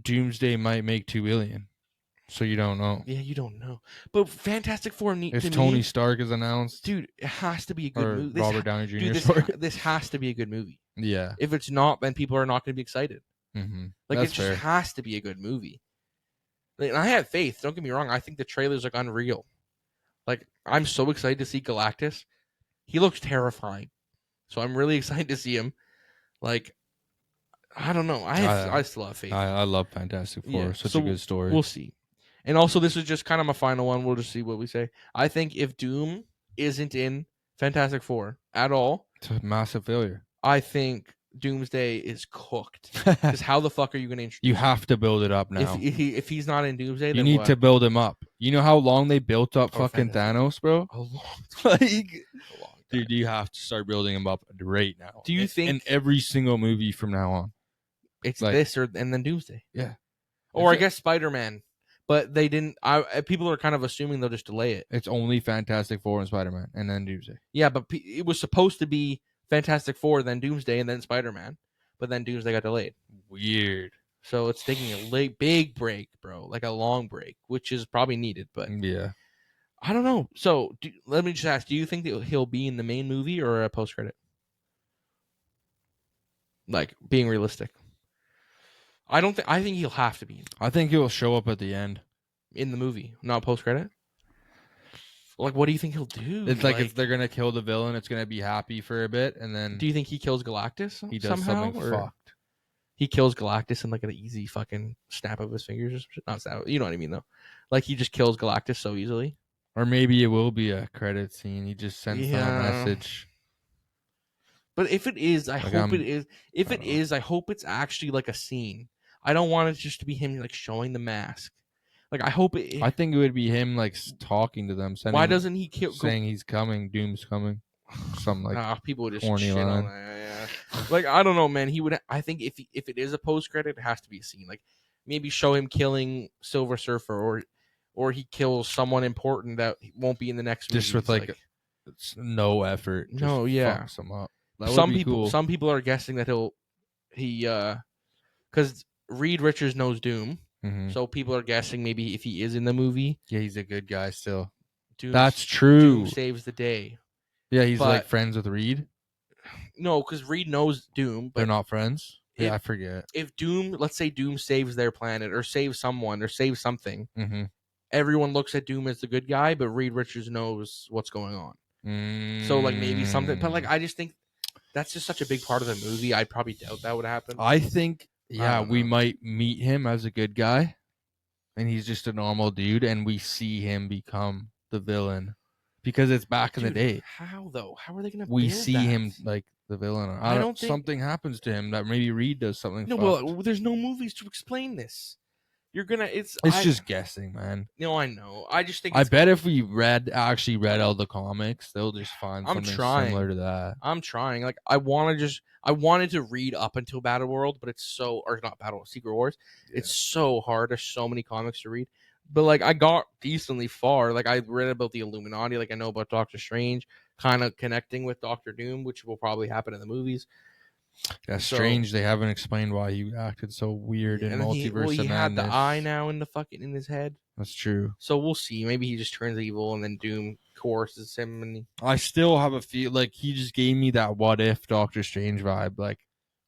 Doomsday might make $2 billion. So you don't know. Yeah, you don't know. But Fantastic Four if Tony Stark is announced, dude, it has to be a good movie. Robert Downey Jr. Dude, this has to be a good movie. Yeah. If it's not, then people are not going to be excited. Mm-hmm. Like, it just has to be a good movie. Like, and I have faith. Don't get me wrong. I think the trailers look unreal. Like, I'm so excited to see Galactus. He looks terrifying. So I'm really excited to see him. Like, I don't know. I still have faith. I love Fantastic Four. Yeah, such a good story. We'll see. And also, this is just kind of my final one. We'll just see what we say. I think if Doom isn't in Fantastic Four at all, it's a massive failure. I think Doomsday is cooked. Because how the fuck are you going to introduce You have to to build it up now. If he's not in Doomsday, you need to build him up. You know how long they built up fucking Thanos, bro? A long time. Dude, you have to start building him up right now. Do you think in every single movie from now on? It's like, this and then Doomsday. Yeah. Or I guess Spider-Man. But they didn't. People are kind of assuming they'll just delay it. It's only Fantastic Four and Spider-Man, and then Doomsday. Yeah, but it was supposed to be Fantastic Four, then Doomsday, and then Spider-Man. But then Doomsday got delayed. Weird. So it's taking a big break, bro. Like a long break, which is probably needed. But yeah, I don't know. So let me just ask: do you think that he'll be in the main movie or a post-credit? Like, being realistic. I think he'll have to be. I think he'll show up at the end in the movie, not post credit. Like, what do you think he'll do? It's like if they're gonna kill the villain, it's gonna be happy for a bit, and then do you think he kills Galactus? He does something fucked. He kills Galactus in like an easy fucking snap of his fingers, or something. Not snap. You know what I mean, though. Like, he just kills Galactus so easily. Or maybe it will be a credit scene. He just sends them a message. But if it is, I hope it is. If it is, I hope it's actually like a scene. I don't want it just to be him like showing the mask. Like, I hope it. I think it would be him like talking to them. Why doesn't he saying he's coming? Doom's coming. Something like people would just shit line. On that. Yeah. Like, I don't know, man. He would. I think if it is a post credit, it has to be a scene. Like, maybe show him killing Silver Surfer, or he kills someone important that won't be in the next movie. Just with like it's no effort. Just fucks him up. Some people are guessing that because Reed Richards knows Doom, so people are guessing maybe if he is in the movie. Yeah, he's a good guy still. That's true. Doom saves the day. Yeah, he's like friends with Reed. No, because Reed knows Doom. But they're not friends. Yeah, I forget. If let's say Doom saves their planet or saves someone or saves something, everyone looks at Doom as the good guy, but Reed Richards knows what's going on. So like maybe something, but like I just think that's just such a big part of the movie. I probably doubt that would happen. I think. Yeah, we might meet him as a good guy, and he's just a normal dude, and we see him become the villain because it's back in the day. How though? How are they gonna? We see him like the villain. I don't think something happens to him that maybe Reed does something. No, well, there's no movies to explain this. You're gonna. It's just guessing, man. No, I know. I just think. I bet if we actually read out the comics, they'll just find I'm something trying. similar to that. I'm trying. Like I wanted to read up until Battle World, but it's so or not Battle Secret Wars. Yeah. It's so hard. There's so many comics to read. But like I got decently far. Like I read about the Illuminati. Like I know about Doctor Strange, kind of connecting with Doctor Doom, which will probably happen in the movies. That's strange. They haven't explained why he acted so weird in Multiverse he of Madness. had the eye now in his head. That's true. So we'll see. Maybe he just turns evil and then Doom coerces him. And I still have a feel like he just gave me that what if Doctor Strange vibe. Like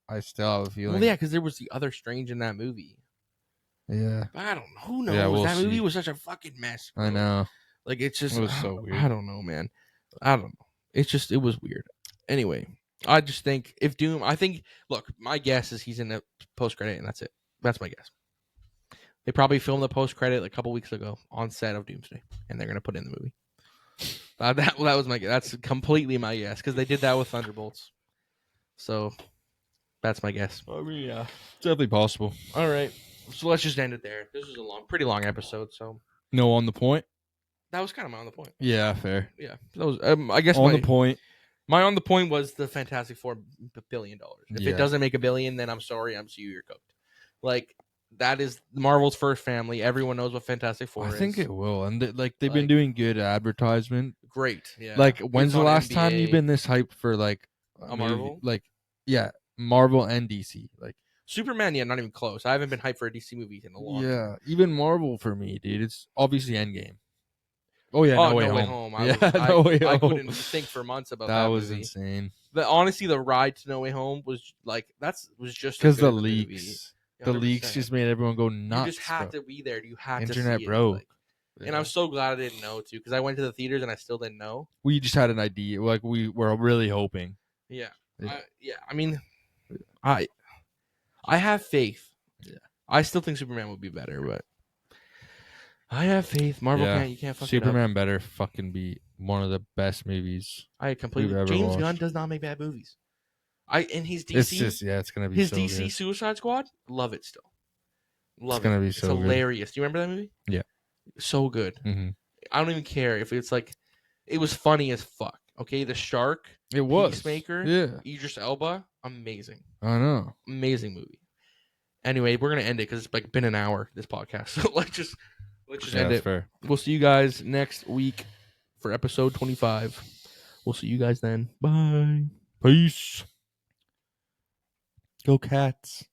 I still have a feeling. Well, yeah, because there was the other Strange in that movie. Yeah, but I don't know. Who knows? Yeah, that movie was such a fucking mess. Bro. I know. Like it was so weird. I don't know, man. I don't know. It was weird. Anyway, I just think if Doom, look, my guess is he's in the post credit, and that's it. That's my guess. They probably filmed the post credit a couple weeks ago on set of Doomsday, and they're gonna put it in the movie. That was my guess. That's completely my guess because they did that with Thunderbolts. So that's my guess. I mean, yeah, it's definitely possible. All right. So let's just end it there. This was a pretty long episode. So no on the point. That was kind of my on the point. Yeah, fair. Yeah, that was. I guess on the point. My on the point was the Fantastic Four $1 billion. If it doesn't make $1 billion, then I'm sorry, MCU, you're cooked. Like that is Marvel's first family. Everyone knows what Fantastic Four is. I think it will, and they've been doing good advertisement. Great. Yeah. Like when's the last time you've been this hyped for like a Marvel? Like yeah, Marvel and DC. Like Superman, yeah, not even close. I haven't been hyped for a DC movie in a long time. Yeah, even Marvel for me, dude. It's obviously Endgame. Oh yeah, No Way Home. I couldn't think for months about that. That was movie. Insane. Honestly, the ride to No Way Home was like was just because the leaks. The leaks just made everyone go nuts. You just had to be there. You had Internet to see bro. It, and I'm so glad I didn't know too, because I went to the theaters and I still didn't know. We just had an idea, like we were really hoping. Yeah. I mean, I have faith. Yeah. I still think Superman would be better, but I have faith. Marvel can't. You can't fuck Superman better fucking be one of the best movies. I completely. James Gunn does not make bad movies. And his DC. It's just it's gonna be his so DC good. Suicide Squad. Love it still. It's gonna be so hilarious. Do you remember that movie? Yeah. So good. Mm-hmm. I don't even care if it's like, it was funny as fuck. Okay, the Shark. It was Peacemaker. Yeah. Idris Elba. Amazing. I know. Amazing movie. Anyway, we're gonna end it because it's like been an hour. This podcast. So let's just end it. Fair. We'll see you guys next week for episode 25. We'll see you guys then. Bye. Peace. Go Cats.